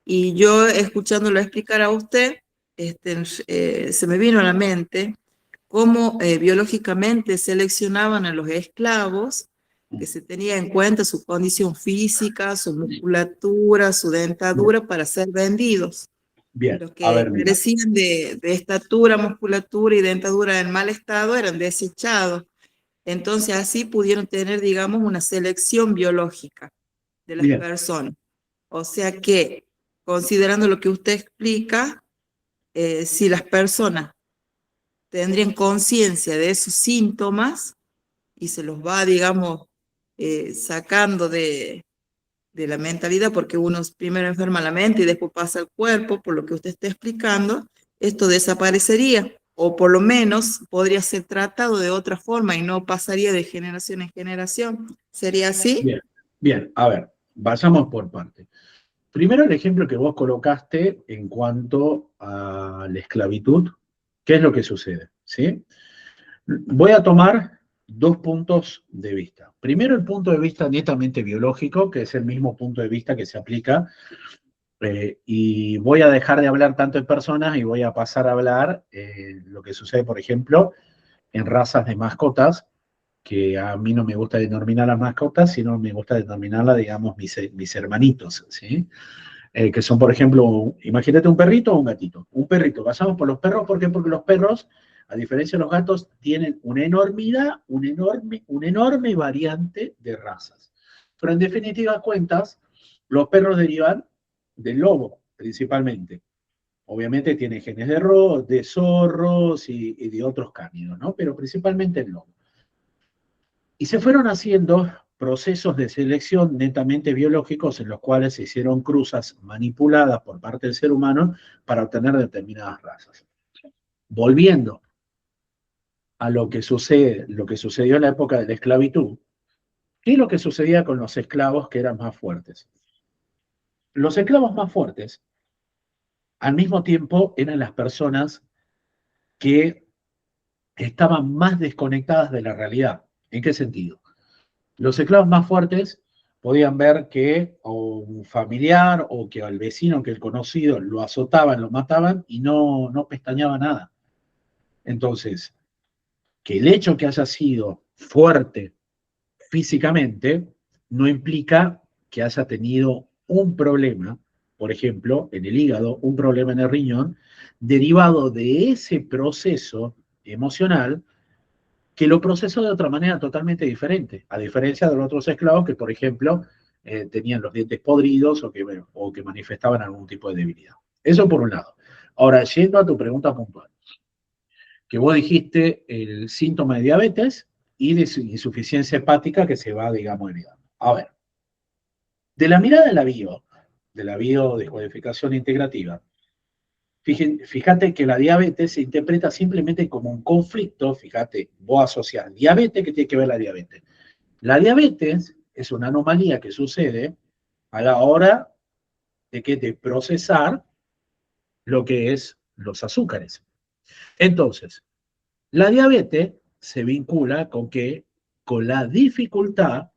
Y yo, escuchándolo explicar a usted, se me vino a la mente cómo biológicamente seleccionaban a los esclavos, que se tenía en cuenta su condición física, su musculatura, su dentadura para ser vendidos. Bien, Los a que ver, mira. carecían de estatura, musculatura y dentadura en mal estado eran desechados. Entonces así pudieron tener, digamos, una selección biológica de las Bien, personas. O sea que, considerando lo que usted explica, si las personas tendrían conciencia de esos síntomas y se los va, digamos, sacando de la mentalidad, porque uno primero enferma la mente y después pasa al cuerpo, por lo que usted está explicando, esto desaparecería, o por lo menos podría ser tratado de otra forma y no pasaría de generación en generación. ¿Sería así? bien, bien. A ver, vayamos por parte. Primero el ejemplo que vos colocaste en cuanto a la esclavitud, ¿qué es lo que sucede? ¿Sí? Voy a tomar dos puntos de vista. Primero el punto de vista netamente biológico, que es el mismo punto de vista que se aplica, y voy a dejar de hablar tanto en personas y voy a pasar a hablar lo que sucede, por ejemplo, en razas de mascotas, que a mí no me gusta denominar las mascotas, sino me gusta denominarlas, digamos, mis hermanitos, ¿sí? Que son, por ejemplo, imagínate un perrito o un gatito. Un perrito, pasamos por los perros, ¿por qué? Porque los perros, a diferencia de los gatos, tienen una enormidad, una enorme variante de razas. Pero en definitiva cuentas, los perros derivan del lobo, principalmente. Obviamente tiene genes de zorros y de otros cánidos, ¿no? Pero principalmente el lobo. Y se fueron haciendo procesos de selección netamente biológicos en los cuales se hicieron cruzas manipuladas por parte del ser humano para obtener determinadas razas. Volviendo a lo que sucedió en la época de la esclavitud, ¿qué es lo que sucedía con los esclavos que eran más fuertes? Los esclavos más fuertes, al mismo tiempo, eran las personas que estaban más desconectadas de la realidad. ¿En qué sentido? Los esclavos más fuertes podían ver que o un familiar o que al vecino, que el conocido, lo azotaban, lo mataban y no pestañaba nada. Entonces, que el hecho que haya sido fuerte físicamente no implica que haya tenido un problema, por ejemplo, en el hígado, un problema en el riñón, derivado de ese proceso emocional que lo procesó de otra manera totalmente diferente, a diferencia de los otros esclavos que, por ejemplo, tenían los dientes podridos o que manifestaban algún tipo de debilidad. Eso por un lado. Ahora, yendo a tu pregunta puntual, que vos dijiste el síntoma de diabetes y de insuficiencia hepática que se va, digamos, heredando. A ver, de la mirada de la biodescodificación integrativa, fíjate que la diabetes se interpreta simplemente como un conflicto, fíjate, vos asociás diabetes, ¿qué tiene que ver la diabetes? La diabetes es una anomalía que sucede a la hora de procesar lo que es los azúcares. Entonces, la diabetes se vincula con la dificultad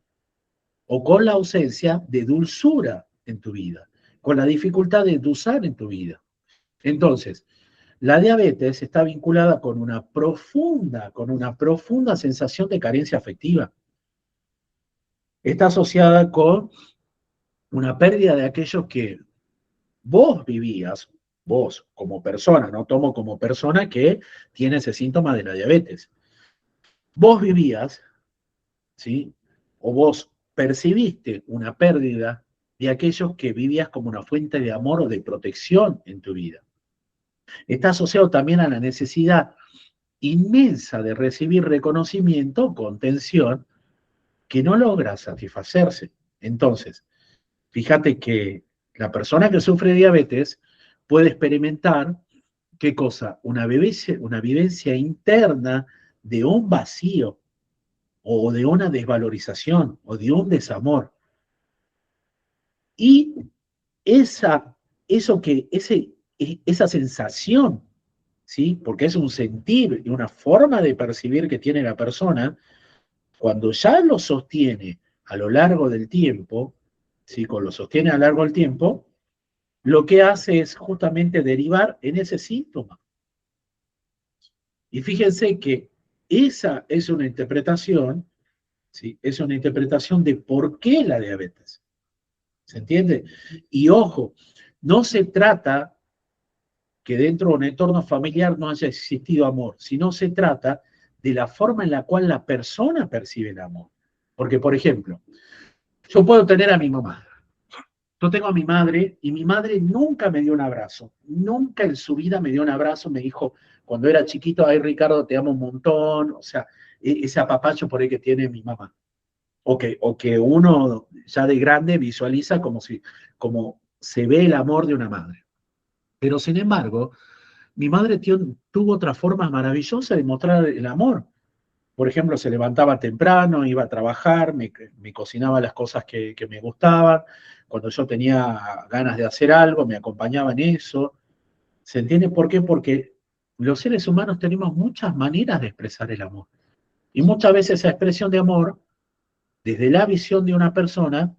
o con la ausencia de dulzura en tu vida, con la dificultad de endulzar en tu vida. Entonces, la diabetes está vinculada con una profunda sensación de carencia afectiva. Está asociada con una pérdida de aquellos que vos vivías, vos como persona, no tomo como persona que tiene ese síntoma de la diabetes. Vos vivías, ¿sí? O vos percibiste una pérdida de aquellos que vivías como una fuente de amor o de protección en tu vida. Está asociado también a la necesidad inmensa de recibir reconocimiento, contención, que no logra satisfacerse. Entonces, fíjate que la persona que sufre diabetes puede experimentar, ¿qué cosa? Una vivencia interna de un vacío, o de una desvalorización, o de un desamor. Y esa sensación, ¿sí? Porque es un sentir y una forma de percibir que tiene la persona, cuando ya lo sostiene a lo largo del tiempo, ¿sí? Cuando lo sostiene a lo largo del tiempo, lo que hace es justamente derivar en ese síntoma. Y fíjense que esa es una interpretación, ¿sí? Es una interpretación de por qué la diabetes. ¿Se entiende? Y ojo, no se trata que dentro de un entorno familiar no haya existido amor, sino se trata de la forma en la cual la persona percibe el amor. Porque, por ejemplo, yo puedo tener a mi mamá. Yo tengo a mi madre y mi madre nunca me dio un abrazo. Nunca en su vida me dio un abrazo. Me dijo, cuando era chiquito, ay Ricardo, te amo un montón. O sea, ese apapacho por ahí que tiene mi mamá. O que uno ya de grande visualiza como se ve el amor de una madre. Pero sin embargo, mi madre tuvo otras formas maravillosas de mostrar el amor. Por ejemplo, se levantaba temprano, iba a trabajar, me cocinaba las cosas que me gustaban. Cuando yo tenía ganas de hacer algo, me acompañaba en eso. ¿Se entiende por qué? Porque los seres humanos tenemos muchas maneras de expresar el amor. Y muchas veces esa expresión de amor, desde la visión de una persona,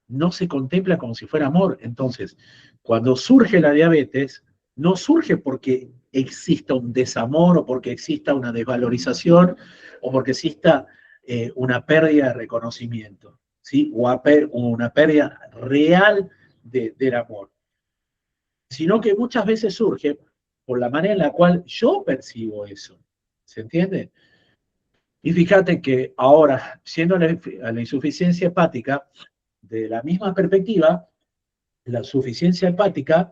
no se contempla como si fuera amor. Entonces, cuando surge la diabetes, no surge porque exista un desamor o porque exista una desvalorización o porque exista una pérdida de reconocimiento, ¿sí? O una pérdida real del amor, sino que muchas veces surge por la manera en la cual yo percibo eso. ¿Se entiende? Y fíjate que ahora, siendo la insuficiencia hepática, de la misma perspectiva, la suficiencia hepática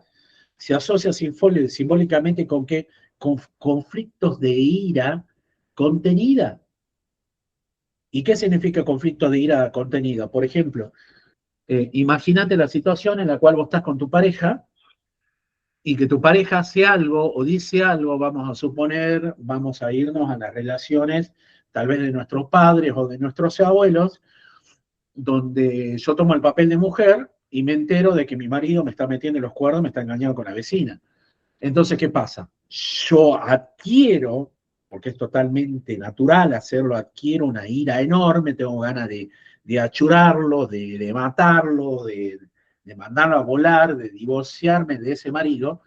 se asocia simbólicamente con qué? Con conflictos de ira contenida. ¿Y qué significa conflicto de ira contenida? Por ejemplo, imagínate la situación en la cual vos estás con tu pareja y que tu pareja hace algo o dice algo, vamos a suponer, vamos a irnos a las relaciones tal vez de nuestros padres o de nuestros abuelos, donde yo tomo el papel de mujer y me entero de que mi marido me está metiendo los cuernos, me está engañando con la vecina. Entonces, ¿qué pasa? Yo adquiero, porque es totalmente natural hacerlo, adquiero una ira enorme, tengo ganas de achurarlo, de matarlo, de mandarlo a volar, de divorciarme de ese marido,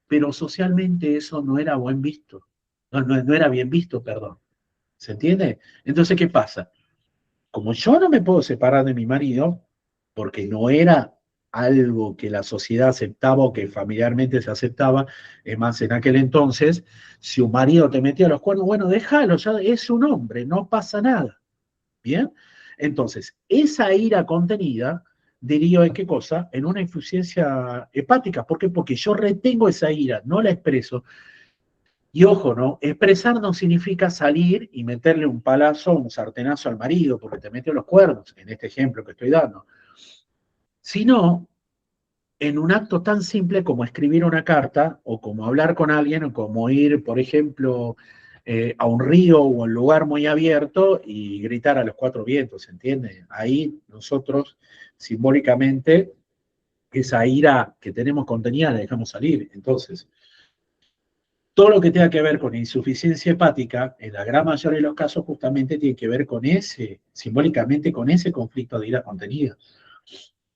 pero socialmente eso no era buen visto, no era bien visto, perdón. ¿Se entiende? Entonces, ¿qué pasa? Como yo no me puedo separar de mi marido, porque no era algo que la sociedad aceptaba o que familiarmente se aceptaba, es más, en aquel entonces, si un marido te metía los cuernos, bueno, déjalo, ya es un hombre, no pasa nada. ¿Bien? Entonces, esa ira contenida deriva en qué cosa? En una insuficiencia hepática. ¿Por qué? Porque yo retengo esa ira, no la expreso. Y ojo, ¿no? Expresar no significa salir y meterle un palazo, un sartenazo al marido, porque te metió los cuernos, en este ejemplo que estoy dando. Sino en un acto tan simple como escribir una carta, o como hablar con alguien, o como ir, por ejemplo, a un río o a un lugar muy abierto y gritar a los cuatro vientos, ¿entiende? Ahí nosotros, simbólicamente, esa ira que tenemos contenida la dejamos salir. Entonces, todo lo que tenga que ver con insuficiencia hepática, en la gran mayoría de los casos justamente tiene que ver con simbólicamente con ese conflicto de ira contenida,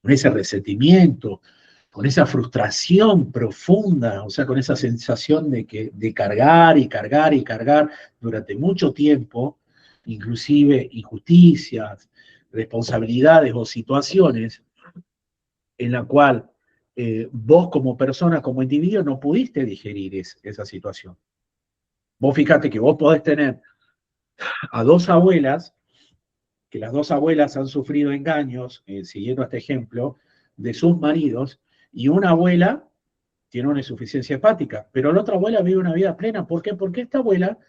con ese resentimiento, con esa frustración profunda, o sea, con esa sensación de cargar y cargar y cargar durante mucho tiempo, inclusive injusticias, responsabilidades o situaciones en la cual vos como persona, como individuo, no pudiste digerir esa situación. Vos fíjate que vos podés tener a dos abuelas, que las dos abuelas han sufrido engaños, siguiendo este ejemplo, de sus maridos, y una abuela tiene una insuficiencia hepática, pero la otra abuela vive una vida plena. ¿Por qué? Porque esta abuela,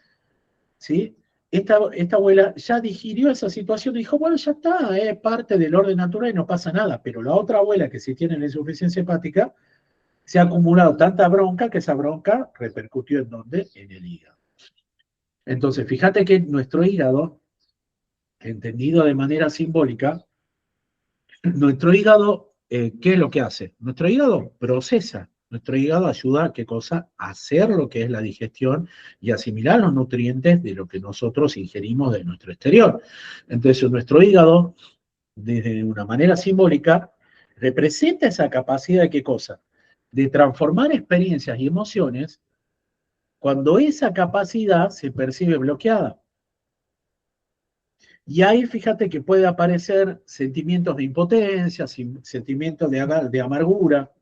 ¿sí? Esta abuela ya digirió esa situación y dijo, bueno, ya está, es parte del orden natural y no pasa nada. Pero la otra abuela que sí tiene la insuficiencia hepática, se ha acumulado tanta bronca que esa bronca repercutió ¿en dónde? En el hígado. Entonces, fíjate que nuestro hígado, entendido de manera simbólica, nuestro hígado, ¿qué es lo que hace? Nuestro hígado procesa. Nuestro hígado ayuda a qué cosa? A hacer lo que es la digestión y asimilar los nutrientes de lo que nosotros ingerimos de nuestro exterior. Entonces, nuestro hígado, desde una manera simbólica, representa esa capacidad de qué cosa? De transformar experiencias y emociones cuando esa capacidad se percibe bloqueada. Y ahí fíjate que puede aparecer sentimientos de impotencia, sentimientos de amargura,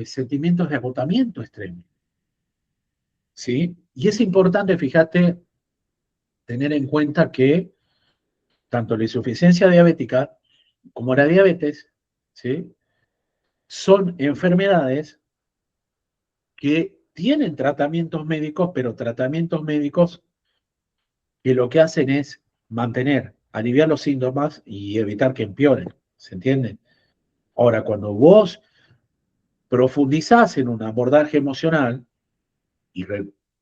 sentimientos de agotamiento extremo. ¿Sí? Y es importante, fíjate, tener en cuenta que tanto la insuficiencia diabética como la diabetes, ¿sí? Son enfermedades que tienen tratamientos médicos, pero tratamientos médicos que lo que hacen es mantener, aliviar los síntomas y evitar que empeoren. ¿Se entiende? Ahora, cuando vos profundizás en un abordaje emocional, y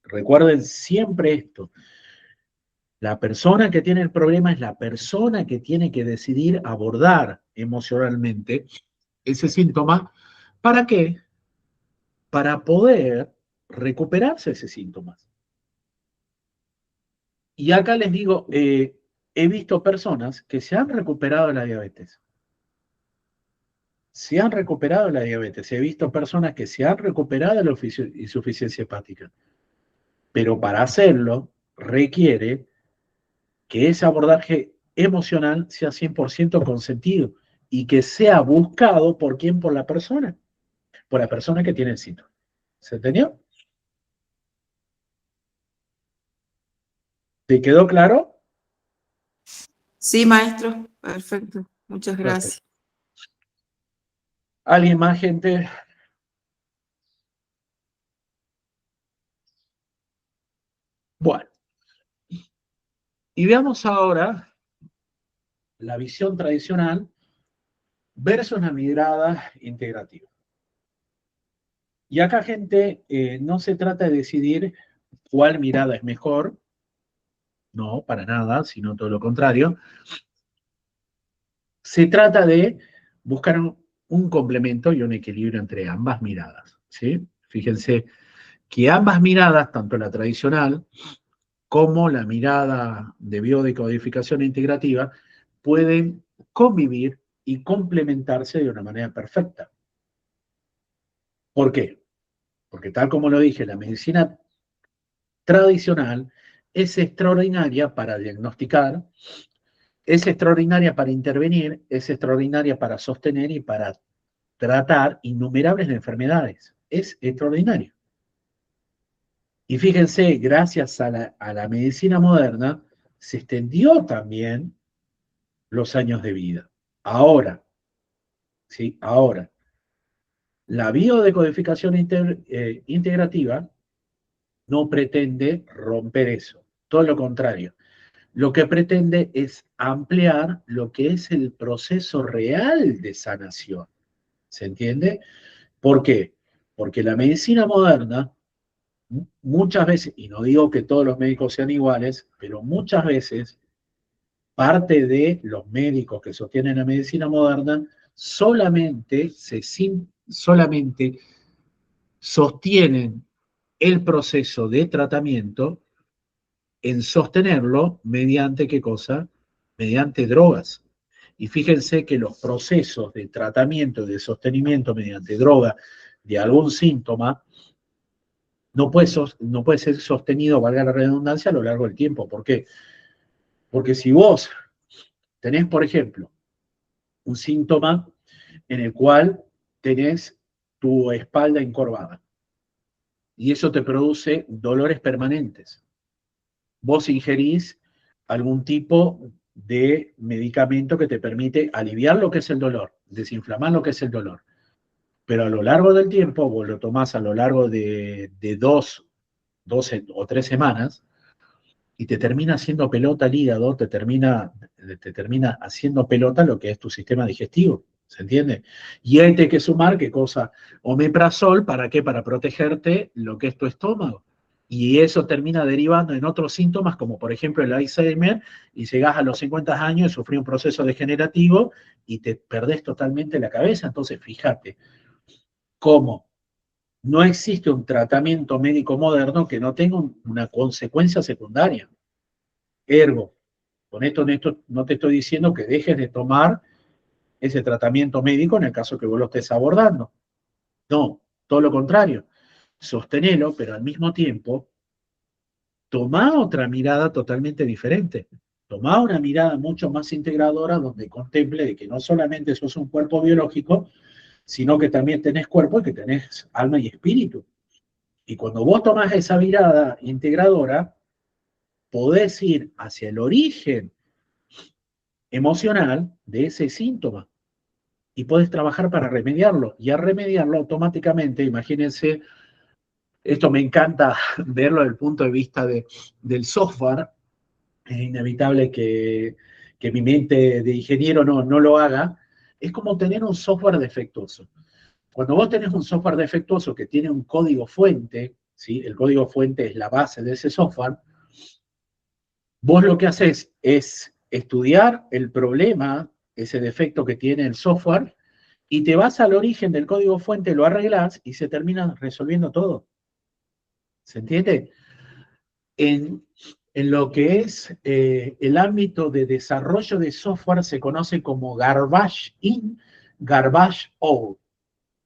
recuerden siempre esto, la persona que tiene el problema es la persona que tiene que decidir abordar emocionalmente ese síntoma. ¿Para qué? Para poder recuperarse ese síntoma. Y acá les digo, he visto personas que se han recuperado de la diabetes. Se han recuperado de la diabetes. He visto personas que se han recuperado de la insuficiencia hepática. Pero para hacerlo requiere que ese abordaje emocional sea 100% consentido y que sea buscado por quién, por la persona que tiene el síntoma. ¿Se entendió? ¿Te quedó claro? Sí, maestro. Perfecto. Muchas gracias. Perfecto. ¿Alguien más, gente? Bueno. Y veamos ahora la visión tradicional versus una mirada integrativa. Y acá, gente, no se trata de decidir cuál mirada es mejor, no, para nada, sino todo lo contrario. Se trata de buscar un complemento y un equilibrio entre ambas miradas, ¿sí? Fíjense que ambas miradas, tanto la tradicional como la mirada de biodecodificación integrativa, pueden convivir y complementarse de una manera perfecta. ¿Por qué? Porque tal como lo dije, la medicina tradicional es extraordinaria para diagnosticar, es extraordinaria para intervenir, es extraordinaria para sostener y para tratar innumerables enfermedades. Es extraordinario. Y fíjense, gracias a la medicina moderna, se extendió también los años de vida. Ahora, ¿sí? Ahora, la biodecodificación integrativa no pretende romper eso. Todo lo contrario. Lo que pretende es ampliar lo que es el proceso real de sanación. ¿Se entiende? ¿Por qué? Porque la medicina moderna, muchas veces, y no digo que todos los médicos sean iguales, pero muchas veces parte de los médicos que sostienen la medicina moderna solamente sostienen el proceso de tratamiento en sostenerlo mediante, ¿qué cosa? Mediante drogas. Y fíjense que los procesos de tratamiento y de sostenimiento mediante droga de algún síntoma no puede ser sostenido, valga la redundancia, a lo largo del tiempo. ¿Por qué? Porque si vos tenés, por ejemplo, un síntoma en el cual tenés tu espalda encorvada y eso te produce dolores permanentes, vos ingerís algún tipo de medicamento que te permite aliviar lo que es el dolor, desinflamar lo que es el dolor. Pero a lo largo del tiempo, vos lo tomás a lo largo de 2 o 3 semanas, y te termina haciendo pelota el hígado, te termina haciendo pelota lo que es tu sistema digestivo, ¿se entiende? Y ahí hay que sumar, ¿qué cosa? Omeprazol, ¿para qué? Para protegerte lo que es tu estómago. Y eso termina derivando en otros síntomas, como por ejemplo el Alzheimer, y llegás a los 50 años y sufrís un proceso degenerativo y te perdés totalmente la cabeza. Entonces, fíjate, cómo no existe un tratamiento médico moderno que no tenga una consecuencia secundaria. Ergo, con esto no te estoy diciendo que dejes de tomar ese tratamiento médico en el caso que vos lo estés abordando. No, todo lo contrario. Sostenelo, pero al mismo tiempo, tomá otra mirada totalmente diferente. Tomá una mirada mucho más integradora donde contemple de que no solamente sos un cuerpo biológico, sino que también tenés cuerpo y que tenés alma y espíritu. Y cuando vos tomás esa mirada integradora, podés ir hacia el origen emocional de ese síntoma y podés trabajar para remediarlo. Y al remediarlo automáticamente, imagínense, esto me encanta verlo desde el punto de vista del software, es inevitable que mi mente de ingeniero no lo haga, es como tener un software defectuoso. Cuando vos tenés un software defectuoso que tiene un código fuente, ¿sí? El código fuente es la base de ese software, vos lo que haces es estudiar el problema, ese defecto que tiene el software, y te vas al origen del código fuente, lo arreglás y se termina resolviendo todo. ¿Se entiende? En lo que es el ámbito de desarrollo de software se conoce como garbage in, garbage out.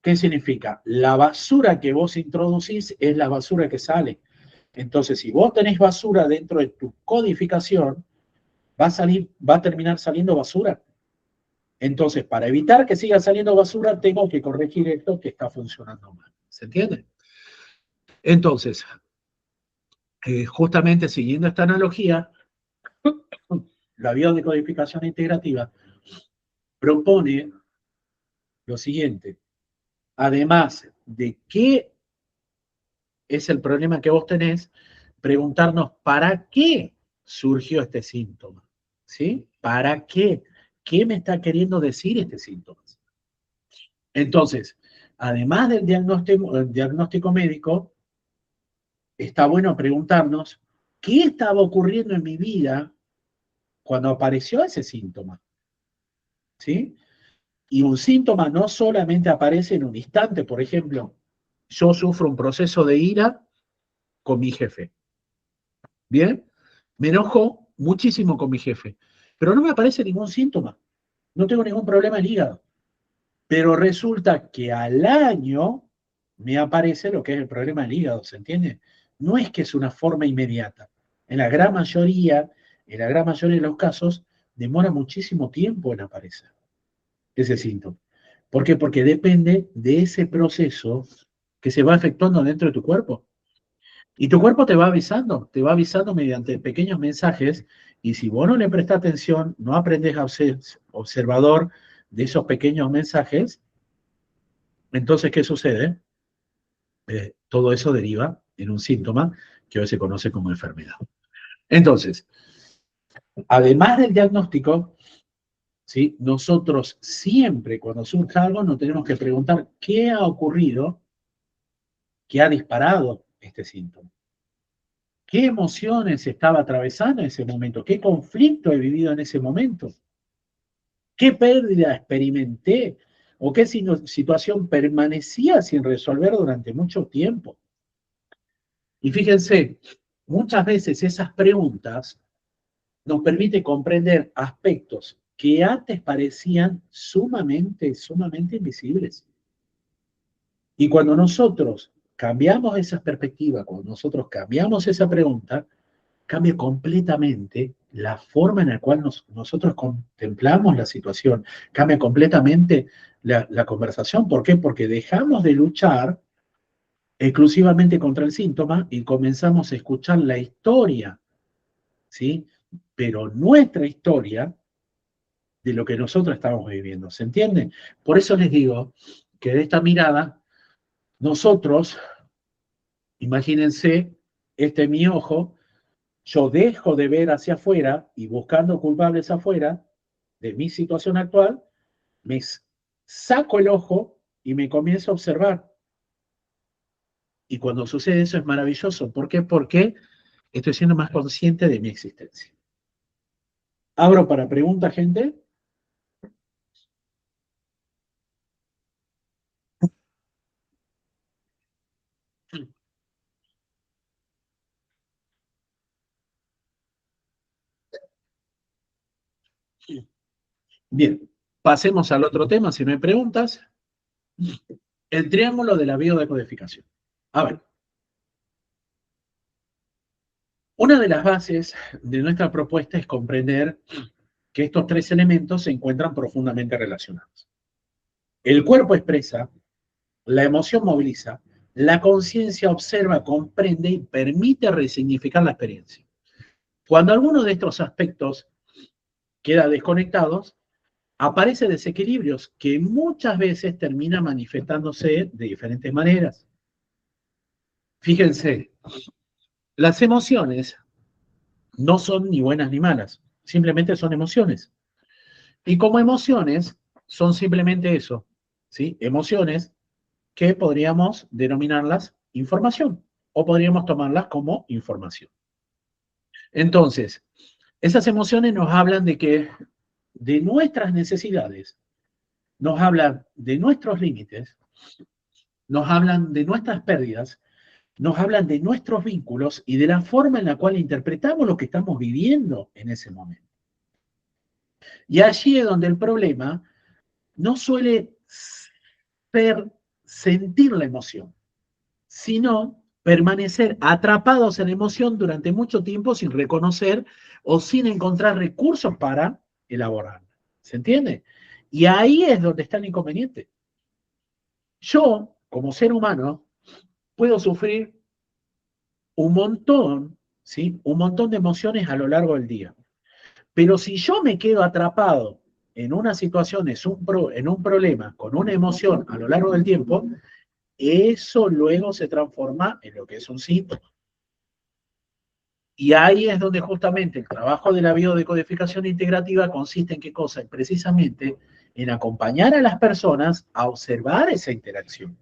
¿Qué significa? La basura que vos introducís es la basura que sale. Entonces, si vos tenés basura dentro de tu codificación, va a terminar saliendo basura. Entonces, para evitar que siga saliendo basura, tengo que corregir esto que está funcionando mal. ¿Se entiende? Entonces, justamente siguiendo esta analogía, la biodecodificación integrativa propone lo siguiente. Además de qué es el problema que vos tenés, preguntarnos para qué surgió este síntoma. ¿Sí? ¿Para qué? ¿Qué me está queriendo decir este síntoma? Entonces, además del diagnóstico médico, está bueno preguntarnos qué estaba ocurriendo en mi vida cuando apareció ese síntoma. ¿Sí? Y un síntoma no solamente aparece en un instante, por ejemplo, yo sufro un proceso de ira con mi jefe. ¿Bien? Me enojo muchísimo con mi jefe, pero no me aparece ningún síntoma. No tengo ningún problema en hígado. Pero resulta que al año me aparece lo que es el problema del hígado, ¿se entiende? No es que es una forma inmediata. En la gran mayoría de los casos, demora muchísimo tiempo en aparecer ese síntoma. ¿Por qué? Porque depende de ese proceso que se va efectuando dentro de tu cuerpo. Y tu cuerpo te va avisando mediante pequeños mensajes, y si vos no le prestás atención, no aprendes a ser observador de esos pequeños mensajes, entonces, ¿qué sucede? Todo eso deriva en un síntoma que hoy se conoce como enfermedad. Entonces, además del diagnóstico, ¿sí? Nosotros siempre cuando surja algo nos tenemos que preguntar qué ha ocurrido, qué ha disparado este síntoma. ¿Qué emociones estaba atravesando en ese momento? ¿Qué conflicto he vivido en ese momento? ¿Qué pérdida experimenté? ¿O qué situación permanecía sin resolver durante mucho tiempo? Y fíjense, muchas veces esas preguntas nos permiten comprender aspectos que antes parecían sumamente invisibles. Y cuando nosotros cambiamos esa perspectiva, cuando nosotros cambiamos esa pregunta, cambia completamente la forma en la cual nosotros contemplamos la situación, cambia completamente la conversación. ¿Por qué? Porque dejamos de luchar exclusivamente contra el síntoma y comenzamos a escuchar la historia, ¿sí? Pero nuestra historia de lo que nosotros estamos viviendo, ¿se entiende? Por eso les digo que de esta mirada, nosotros, imagínense, este es mi ojo, yo dejo de ver hacia afuera y buscando culpables afuera de mi situación actual, me saco el ojo y me comienzo a observar. Y cuando sucede eso es maravilloso. ¿Por qué? Porque estoy siendo más consciente de mi existencia. Abro para pregunta, gente. Bien, pasemos al otro tema, si no hay preguntas. El triángulo de la biodecodificación. A ver. Una de las bases de nuestra propuesta es comprender que estos tres elementos se encuentran profundamente relacionados. El cuerpo expresa, la emoción moviliza, la conciencia observa, comprende y permite resignificar la experiencia. Cuando alguno de estos aspectos queda desconectados, aparecen desequilibrios que muchas veces terminan manifestándose de diferentes maneras. Fíjense, las emociones no son ni buenas ni malas, simplemente son emociones. Y como emociones, son simplemente eso, ¿sí? Emociones que podríamos denominarlas información o podríamos tomarlas como información. Entonces, esas emociones nos hablan de nuestras necesidades, nos hablan de nuestros límites, nos hablan de nuestras pérdidas, nos hablan de nuestros vínculos y de la forma en la cual interpretamos lo que estamos viviendo en ese momento. Y allí es donde el problema no suele ser sentir la emoción, sino permanecer atrapados en la emoción durante mucho tiempo sin reconocer o sin encontrar recursos para elaborarla. ¿Se entiende? Y ahí es donde está el inconveniente. Yo, como ser humano, puedo sufrir un montón, ¿sí? Un montón de emociones a lo largo del día. Pero si yo me quedo atrapado en una situación, en un problema, con una emoción a lo largo del tiempo, eso luego se transforma en lo que es un síntoma. Y ahí es donde justamente el trabajo de la biodecodificación integrativa consiste en qué cosa? Precisamente en acompañar a las personas a observar esa interacción.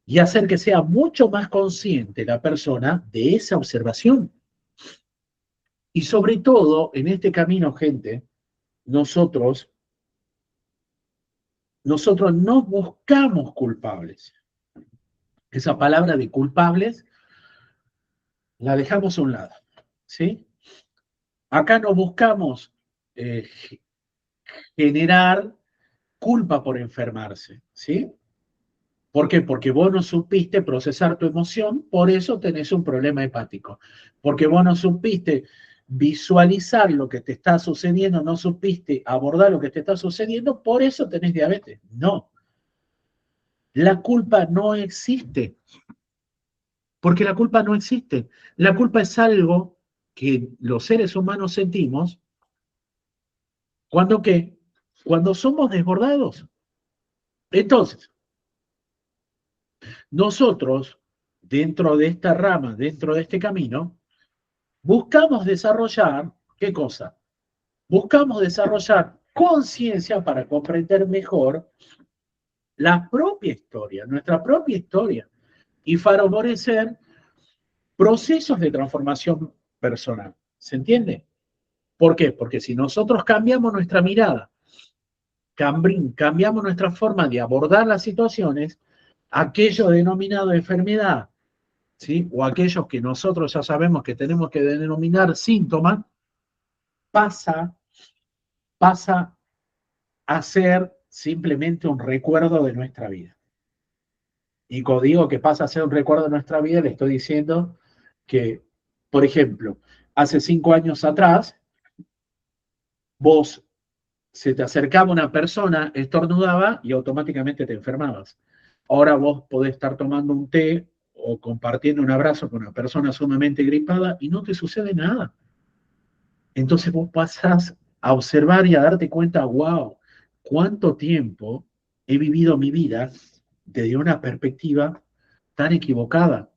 Y hacer que sea mucho más consciente la persona de esa observación. Y sobre todo, en este camino, gente, nosotros no buscamos culpables. Esa palabra de culpables la dejamos a un lado, ¿sí? Acá no buscamos generar culpa por enfermarse, ¿sí? ¿Por qué? Porque vos no supiste procesar tu emoción, por eso tenés un problema hepático. Porque vos no supiste visualizar lo que te está sucediendo, no supiste abordar lo que te está sucediendo, por eso tenés diabetes. No. La culpa no existe. Porque la culpa no existe. La culpa es algo que los seres humanos sentimos cuando ¿qué? Cuando somos desbordados. Entonces, nosotros, dentro de esta rama, dentro de este camino, buscamos desarrollar, ¿qué cosa? Buscamos desarrollar conciencia para comprender mejor la propia historia, nuestra propia historia, y favorecer procesos de transformación personal. ¿Se entiende? ¿Por qué? Porque si nosotros cambiamos nuestra mirada, cambiamos nuestra forma de abordar las situaciones, aquello denominado enfermedad ¿sí? O aquellos que nosotros ya sabemos que tenemos que denominar síntomas, pasa a ser simplemente un recuerdo de nuestra vida. Y cuando digo que pasa a ser un recuerdo de nuestra vida, le estoy diciendo que, por ejemplo, hace 5 años atrás, vos se te acercaba una persona, estornudaba y automáticamente te enfermabas. Ahora vos podés estar tomando un té o compartiendo un abrazo con una persona sumamente gripada y no te sucede nada. Entonces vos pasás a observar y a darte cuenta, wow, cuánto tiempo he vivido mi vida desde una perspectiva tan equivocada.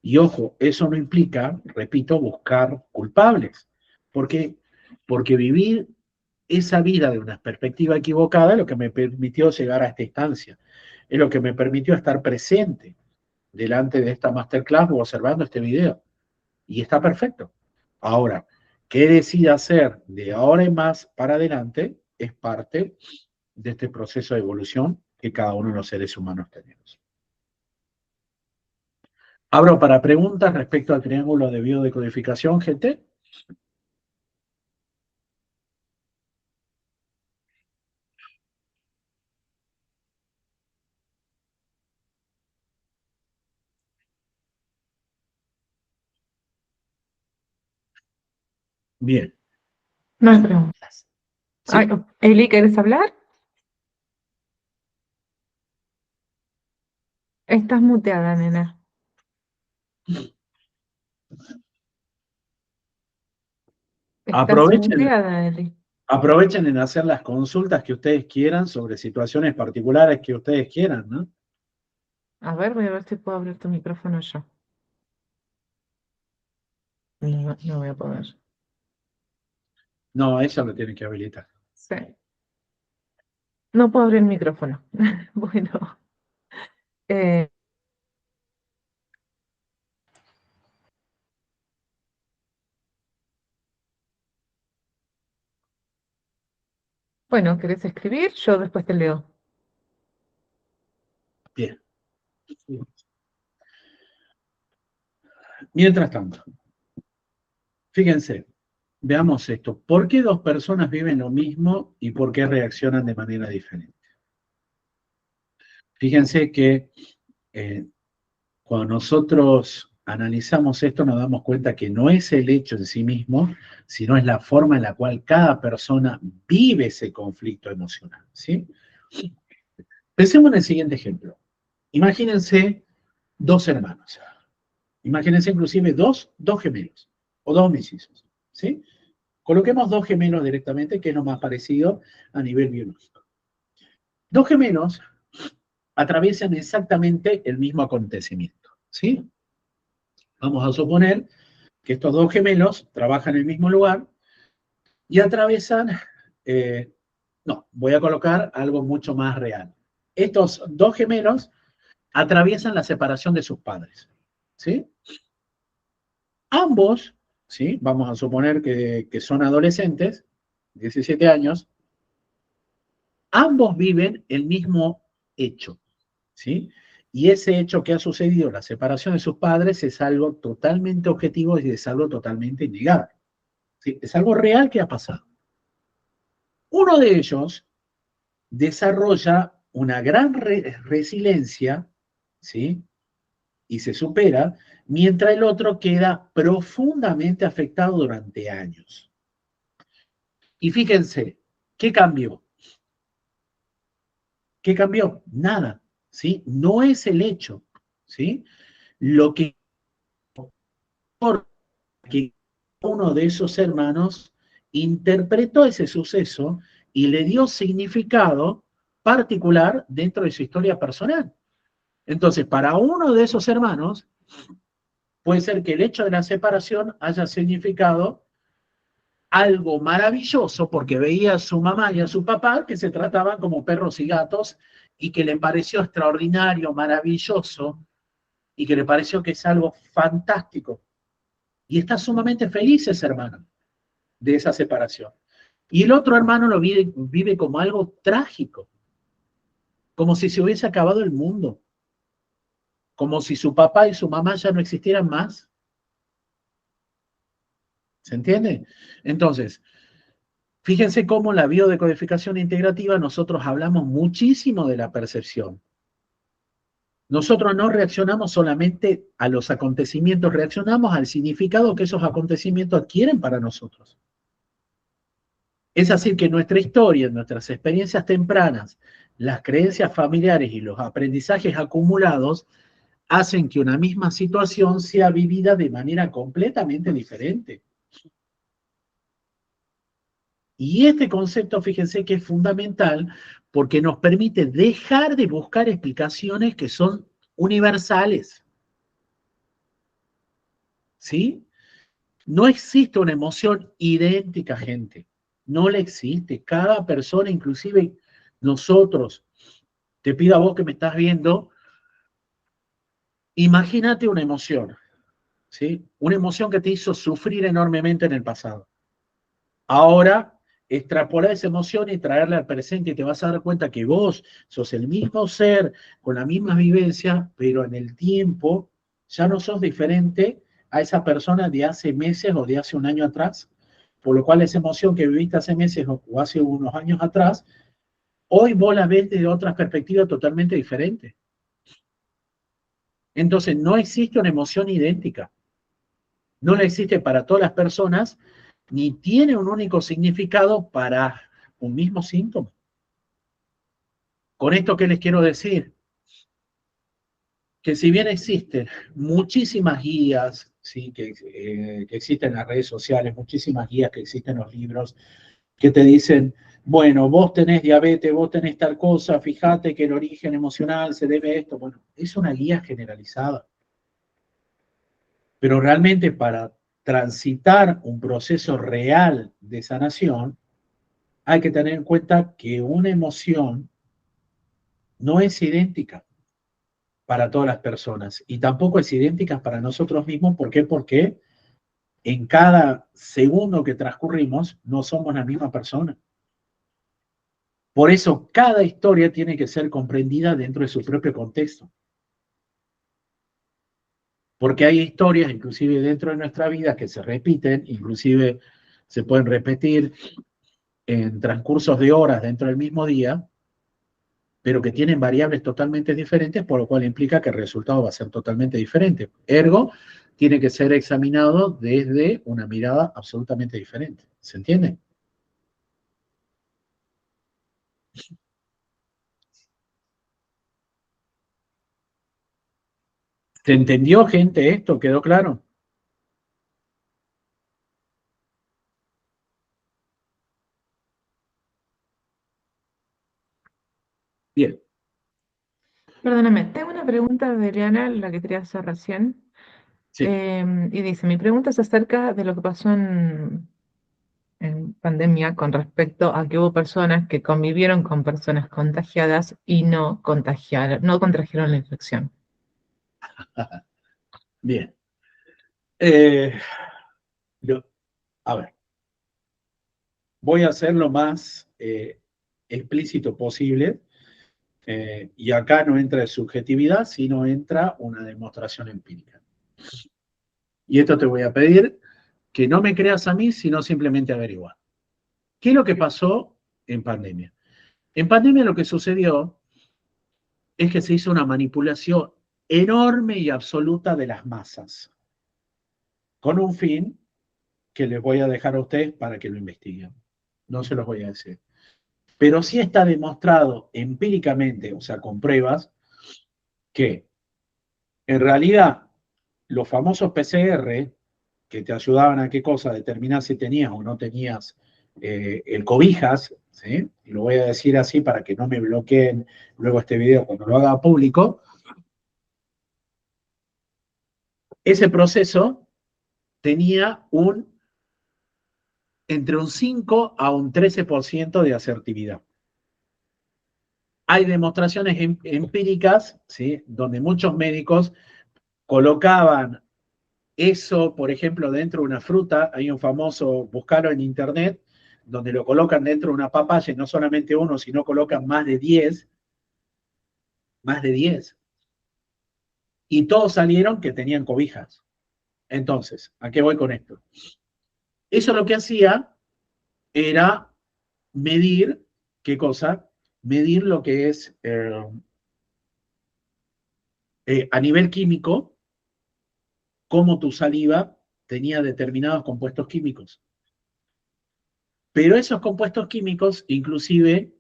Y ojo, eso no implica, repito, buscar culpables. ¿Por qué? Porque vivir esa vida de una perspectiva equivocada es lo que me permitió llegar a esta instancia. Es lo que me permitió estar presente delante de esta masterclass o observando este video. Y está perfecto. Ahora, ¿qué decida hacer de ahora en más para adelante? Es parte de este proceso de evolución que cada uno de los seres humanos tenemos. Abro para preguntas respecto al triángulo de biodecodificación, gente. Bien. No hay preguntas. Sí. Ay, Eli, ¿quieres hablar? Estás muteada, nena. Estás Aprovechen, muteada, Eli. aprovechen en hacer las consultas que ustedes quieran sobre situaciones particulares que ustedes quieran, ¿no? A ver, voy a ver si puedo abrir tu micrófono yo. No, no voy a poder. No, ella lo tiene que habilitar. Sí. No puedo abrir el micrófono. Bueno. eh, bueno, ¿querés escribir? Yo después te leo. Bien. Mientras tanto, fíjense, veamos esto. ¿Por qué dos personas viven lo mismo y por qué reaccionan de manera diferente? Fíjense que cuando nosotros analizamos esto nos damos cuenta que no es el hecho en sí mismo, sino es la forma en la cual cada persona vive ese conflicto emocional, ¿sí? Pensemos en el siguiente ejemplo. Imagínense dos hermanos. Imagínense inclusive dos gemelos o dos mellizos, ¿sí? Coloquemos dos gemelos directamente, que es lo más parecido a nivel biológico. Dos gemelos atraviesan exactamente el mismo acontecimiento, ¿sí? Vamos a suponer que estos dos gemelos trabajan en el mismo lugar y atravesan, no, voy a colocar algo mucho más real. Estos dos gemelos atraviesan la separación de sus padres, ¿sí? Ambos, ¿sí? Vamos a suponer que son adolescentes, 17 años, ambos viven el mismo hecho, ¿sí? Y ese hecho que ha sucedido, la separación de sus padres, es algo totalmente objetivo y es algo totalmente innegable, ¿sí? Es algo real que ha pasado. Uno de ellos desarrolla una gran resiliencia, ¿sí? Y se supera, mientras el otro queda profundamente afectado durante años. Y fíjense, ¿qué cambió? ¿Qué cambió? Nada, ¿sí? No es el hecho, ¿sí? Lo que que uno de esos hermanos interpretó ese suceso y le dio significado particular dentro de su historia personal. Entonces, para uno de esos hermanos, puede ser que el hecho de la separación haya significado algo maravilloso porque veía a su mamá y a su papá que se trataban como perros y gatos y que le pareció extraordinario, maravilloso y que le pareció que es algo fantástico. Y está sumamente feliz ese hermano de esa separación. Y el otro hermano lo vive como algo trágico, como si se hubiese acabado el mundo. como si su papá y su mamá ya no existieran más. ¿Se entiende? Entonces, fíjense cómo la biodecodificación integrativa nosotros hablamos muchísimo de la percepción. Nosotros no reaccionamos solamente a los acontecimientos, reaccionamos al significado que esos acontecimientos adquieren para nosotros. Es así que nuestra historia, nuestras experiencias tempranas, las creencias familiares y los aprendizajes acumulados hacen que una misma situación sea vivida de manera completamente diferente. Y este concepto, fíjense que es fundamental porque nos permite dejar de buscar explicaciones que son universales. ¿Sí? No existe una emoción idéntica, gente. No la existe. Cada persona, inclusive nosotros, te pido a vos que me estás viendo, imagínate una emoción, ¿sí? Una emoción que te hizo sufrir enormemente en el pasado. Ahora, extrapolar esa emoción y traerla al presente y te vas a dar cuenta que vos sos el mismo ser, con la misma vivencia, pero en el tiempo ya no sos diferente a esa persona de hace meses o de hace un año atrás. Por lo cual esa emoción que viviste hace meses o hace unos años atrás, hoy vos la ves desde otra perspectiva totalmente diferente. Entonces, no existe una emoción idéntica. No la existe para todas las personas, ni tiene un único significado para un mismo síntoma. Con esto, ¿qué les quiero decir? Que si bien existen muchísimas guías, ¿sí? que existen en las redes sociales, muchísimas guías que existen en los libros, que te dicen, bueno, vos tenés diabetes, vos tenés tal cosa, fíjate que el origen emocional se debe a esto. Bueno, es una guía generalizada. Pero realmente para transitar un proceso real de sanación, hay que tener en cuenta que una emoción no es idéntica para todas las personas y tampoco es idéntica para nosotros mismos. ¿Por qué? Porque en cada segundo que transcurrimos no somos la misma persona. Por eso cada historia tiene que ser comprendida dentro de su propio contexto. Porque hay historias, inclusive dentro de nuestra vida, que se repiten, inclusive se pueden repetir en transcursos de horas dentro del mismo día, pero que tienen variables totalmente diferentes, por lo cual implica que el resultado va a ser totalmente diferente. Ergo, tiene que ser examinado desde una mirada absolutamente diferente. ¿Se entiende? ¿Se entendió, gente, esto? ¿Quedó claro? Bien. Perdóname, tengo una pregunta de Eliana, la que quería hacer recién. Sí. Y dice, mi pregunta es acerca de lo que pasó en pandemia con respecto a que hubo personas que convivieron con personas contagiadas y no contrajeron la infección. Bien. A ver, voy a ser lo más explícito posible. Y acá no entra subjetividad, sino entra una demostración empírica. Y esto te voy a pedir que no me creas a mí, sino simplemente averiguar. ¿Qué es lo que pasó en pandemia? En pandemia lo que sucedió es que se hizo una manipulación enorme y absoluta de las masas, con un fin que les voy a dejar a ustedes para que lo investiguen. No se los voy a decir. Pero sí está demostrado empíricamente, o sea, con pruebas, que en realidad los famosos PCR, que te ayudaban a qué cosa, a determinar si tenías o no tenías el cobijas, ¿sí? Y lo voy a decir así para que no me bloqueen luego este video cuando lo haga público. Ese proceso tenía entre un 5 a un 13% de asertividad. Hay demostraciones empíricas, ¿sí? Donde muchos médicos colocaban eso, por ejemplo, dentro de una fruta. Hay un famoso, buscarlo en internet, donde lo colocan dentro de una papaya, y no solamente uno, sino colocan más de 10. Más de 10. y todos salieron que tenían cobijas. Entonces, ¿a qué voy con esto? Eso lo que hacía era medir, ¿qué cosa? Medir lo que es a nivel químico, cómo tu saliva tenía determinados compuestos químicos. Pero esos compuestos químicos inclusive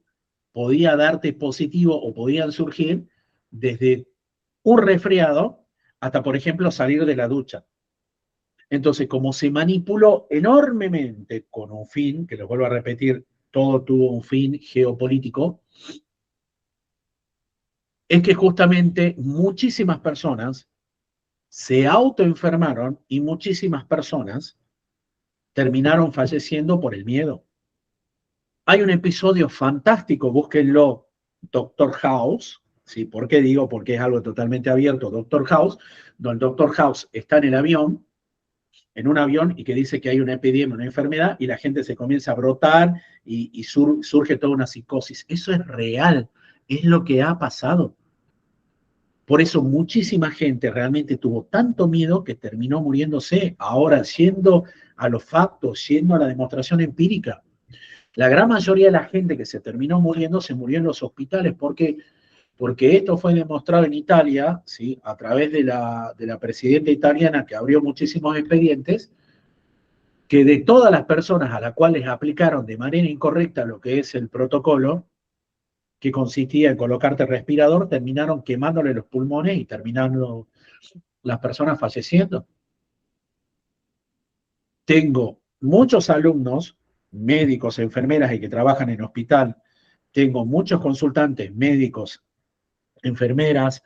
podía darte positivo o podían surgir desde un resfriado hasta, por ejemplo, salir de la ducha. Entonces, como se manipuló enormemente con un fin, que lo vuelvo a repetir, todo tuvo un fin geopolítico, es que justamente muchísimas personas se autoenfermaron y muchísimas personas terminaron falleciendo por el miedo. Hay un episodio fantástico, búsquenlo, Doctor House, ¿sí? ¿Por qué digo? Porque es algo totalmente abierto, Doctor House, donde el Doctor House está en el avión, en un avión, y que dice que hay una epidemia, una enfermedad, y la gente se comienza a brotar y surge toda una psicosis. Eso es real, es lo que ha pasado. Por eso muchísima gente realmente tuvo tanto miedo que terminó muriéndose. Ahora, yendo a los factos, yendo a la demostración empírica, la gran mayoría de la gente que se terminó muriendo se murió en los hospitales. ¿Por qué? Porque esto fue demostrado en Italia, ¿sí? A través de la presidenta italiana que abrió muchísimos expedientes, que de todas las personas a las cuales aplicaron de manera incorrecta lo que es el protocolo, que consistía en colocarte respirador, terminaron quemándole los pulmones y terminando las personas falleciendo. Tengo muchos alumnos, médicos, enfermeras y que trabajan en hospital. Tengo muchos consultantes, médicos, enfermeras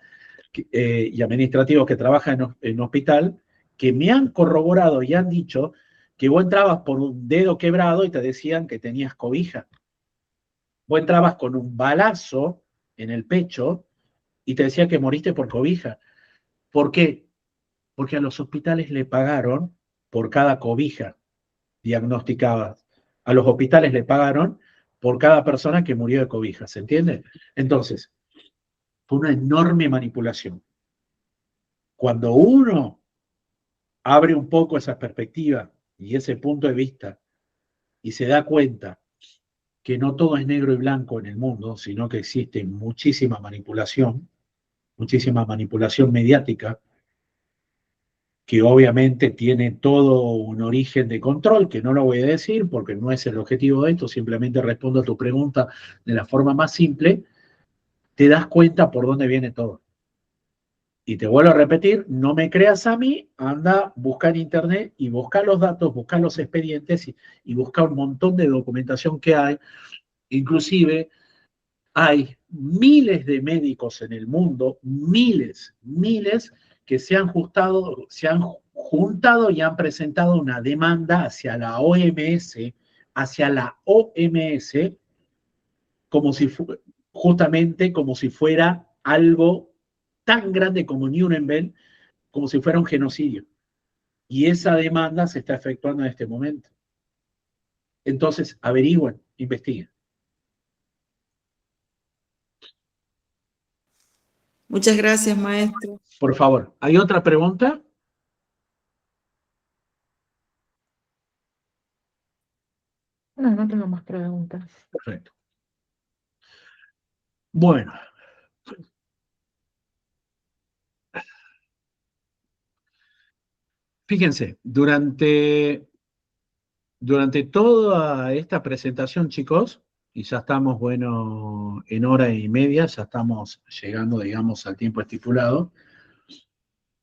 y administrativos que trabajan en hospital, que me han corroborado y han dicho que vos entrabas por un dedo quebrado y te decían que tenías cobija. Vos entrabas con un balazo en el pecho y te decía que moriste por cobija. ¿Por qué? Porque a los hospitales le pagaron por cada cobija diagnosticada. A los hospitales le pagaron por cada persona que murió de cobija, ¿se entiende? Entonces, fue una enorme manipulación. Cuando uno abre un poco esa perspectiva y ese punto de vista y se da cuenta que no todo es negro y blanco en el mundo, sino que existe muchísima manipulación mediática, que obviamente tiene todo un origen de control, que no lo voy a decir porque no es el objetivo de esto, simplemente respondo a tu pregunta de la forma más simple, te das cuenta por dónde viene todo. Y te vuelvo a repetir, no me creas a mí, anda, busca en internet y busca los datos, busca los expedientes y busca un montón de documentación que hay. Inclusive hay miles de médicos en el mundo, miles, que se han juntado y han presentado una demanda hacia la OMS, como si justamente como si fuera algo tan grande como Nuremberg, como si fuera un genocidio. Y esa demanda se está efectuando en este momento. Entonces, averigüen, investiguen. Muchas gracias, maestro. Por favor, ¿hay otra pregunta? No, no tengo más preguntas. Perfecto. Bueno. Fíjense, durante toda esta presentación, chicos, y ya estamos, bueno, en hora y media, ya estamos llegando, digamos, al tiempo estipulado.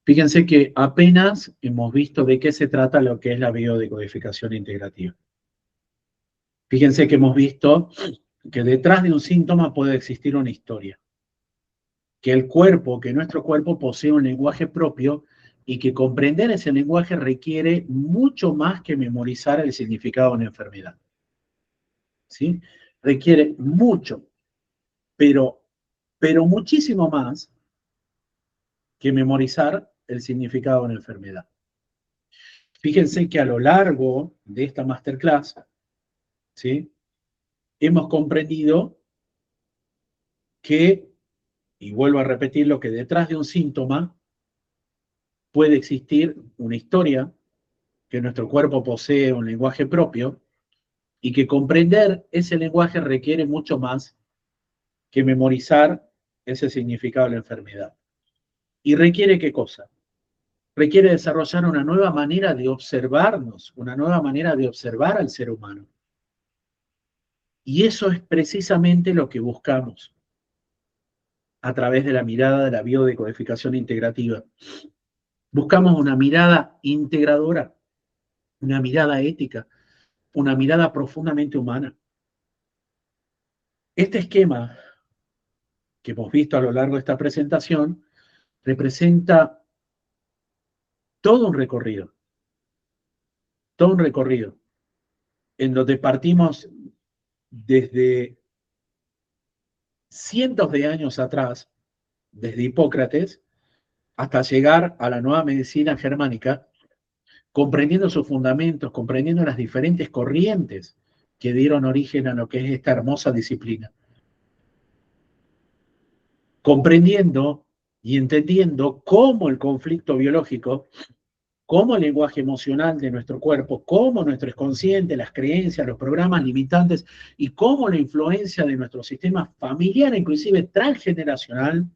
Fíjense que apenas hemos visto de qué se trata lo que es la biodecodificación integrativa. Fíjense que hemos visto que detrás de un síntoma puede existir una historia. Que nuestro cuerpo posee un lenguaje propio y que comprender ese lenguaje requiere mucho más que memorizar el significado de una enfermedad. ¿Sí? Requiere mucho, pero muchísimo más que memorizar el significado de una enfermedad. Fíjense que a lo largo de esta masterclass, ¿sí? Hemos comprendido que, y vuelvo a repetirlo, que detrás de un síntoma puede existir una historia, que nuestro cuerpo posee un lenguaje propio, y que comprender ese lenguaje requiere mucho más que memorizar ese significado de la enfermedad. ¿Y requiere qué cosa? Requiere desarrollar una nueva manera de observarnos, una nueva manera de observar al ser humano. Y eso es precisamente lo que buscamos a través de la mirada de la biodecodificación integrativa. Buscamos una mirada integradora, una mirada ética, una mirada profundamente humana. Este esquema que hemos visto a lo largo de esta presentación representa todo un recorrido en donde partimos desde cientos de años atrás, desde Hipócrates, hasta llegar a la nueva medicina germánica, comprendiendo sus fundamentos, comprendiendo las diferentes corrientes que dieron origen a lo que es esta hermosa disciplina. Comprendiendo y entendiendo cómo el conflicto biológico, cómo el lenguaje emocional de nuestro cuerpo, cómo nuestro inconsciente, las creencias, los programas limitantes y cómo la influencia de nuestro sistema familiar, inclusive transgeneracional,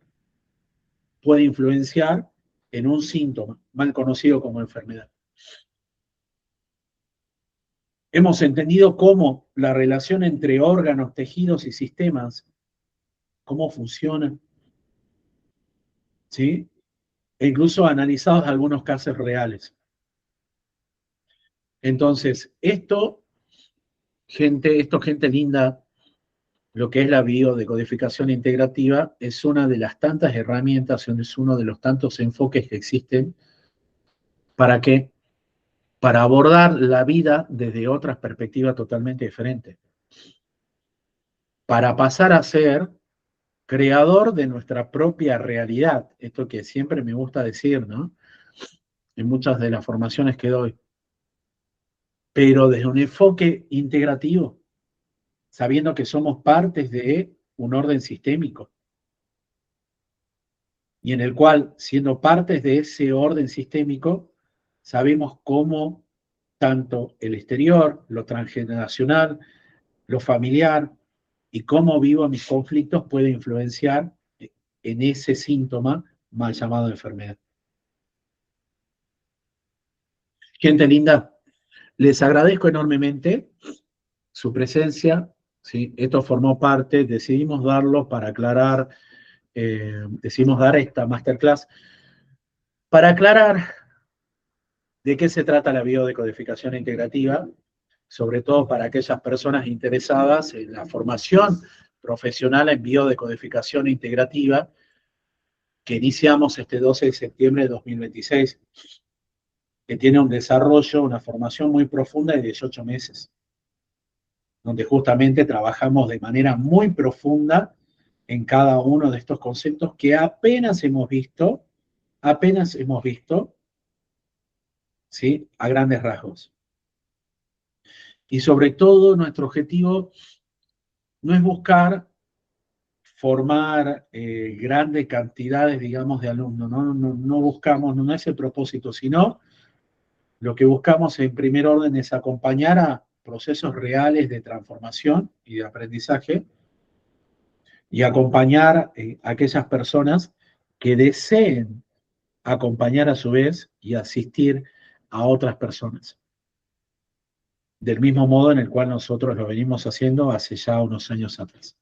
puede influenciar en un síntoma mal conocido como enfermedad. Hemos entendido cómo la relación entre órganos, tejidos y sistemas, cómo funcionan, ¿sí? E incluso analizados algunos casos reales. Entonces, gente linda, lo que es la biodecodificación integrativa es una de las tantas herramientas, es uno de los tantos enfoques que existen para que para abordar la vida desde otras perspectivas totalmente diferentes. Para pasar a ser creador de nuestra propia realidad. Esto que siempre me gusta decir, ¿no? En muchas de las formaciones que doy. Pero desde un enfoque integrativo, sabiendo que somos partes de un orden sistémico. Y en el cual, siendo partes de ese orden sistémico, sabemos cómo tanto el exterior, lo transgeneracional, lo familiar, y cómo vivo mis conflictos puede influenciar en ese síntoma mal llamado enfermedad. Gente linda, les agradezco enormemente su presencia, ¿sí? Esto formó parte, decidimos darlo para aclarar, decidimos dar esta masterclass para aclarar de qué se trata la biodecodificación integrativa, sobre todo para aquellas personas interesadas en la formación profesional en biodecodificación integrativa que iniciamos este 12 de septiembre de 2026, que tiene un desarrollo, una formación muy profunda de 18 meses, donde justamente trabajamos de manera muy profunda en cada uno de estos conceptos que apenas hemos visto, ¿sí? A grandes rasgos. Y sobre todo, nuestro objetivo no es buscar formar grandes cantidades, digamos, de alumnos, no buscamos, no es el propósito, sino lo que buscamos en primer orden es acompañar a procesos reales de transformación y de aprendizaje y acompañar a aquellas personas que deseen acompañar a su vez y asistir a otras personas. Del mismo modo en el cual nosotros lo venimos haciendo hace ya unos años atrás.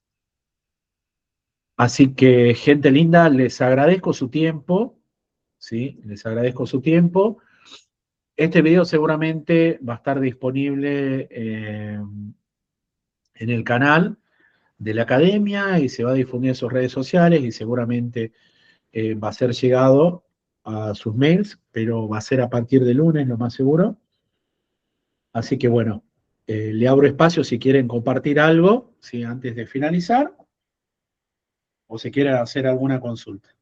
Así que, gente linda, les agradezco su tiempo, ¿sí? Les agradezco su tiempo. Este video seguramente va a estar disponible en el canal de la academia y se va a difundir en sus redes sociales y seguramente va a ser llegado a sus mails, pero va a ser a partir de lunes, lo más seguro. Así que bueno, le abro espacio si quieren compartir algo, ¿sí? Antes de finalizar, o si quieren hacer alguna consulta.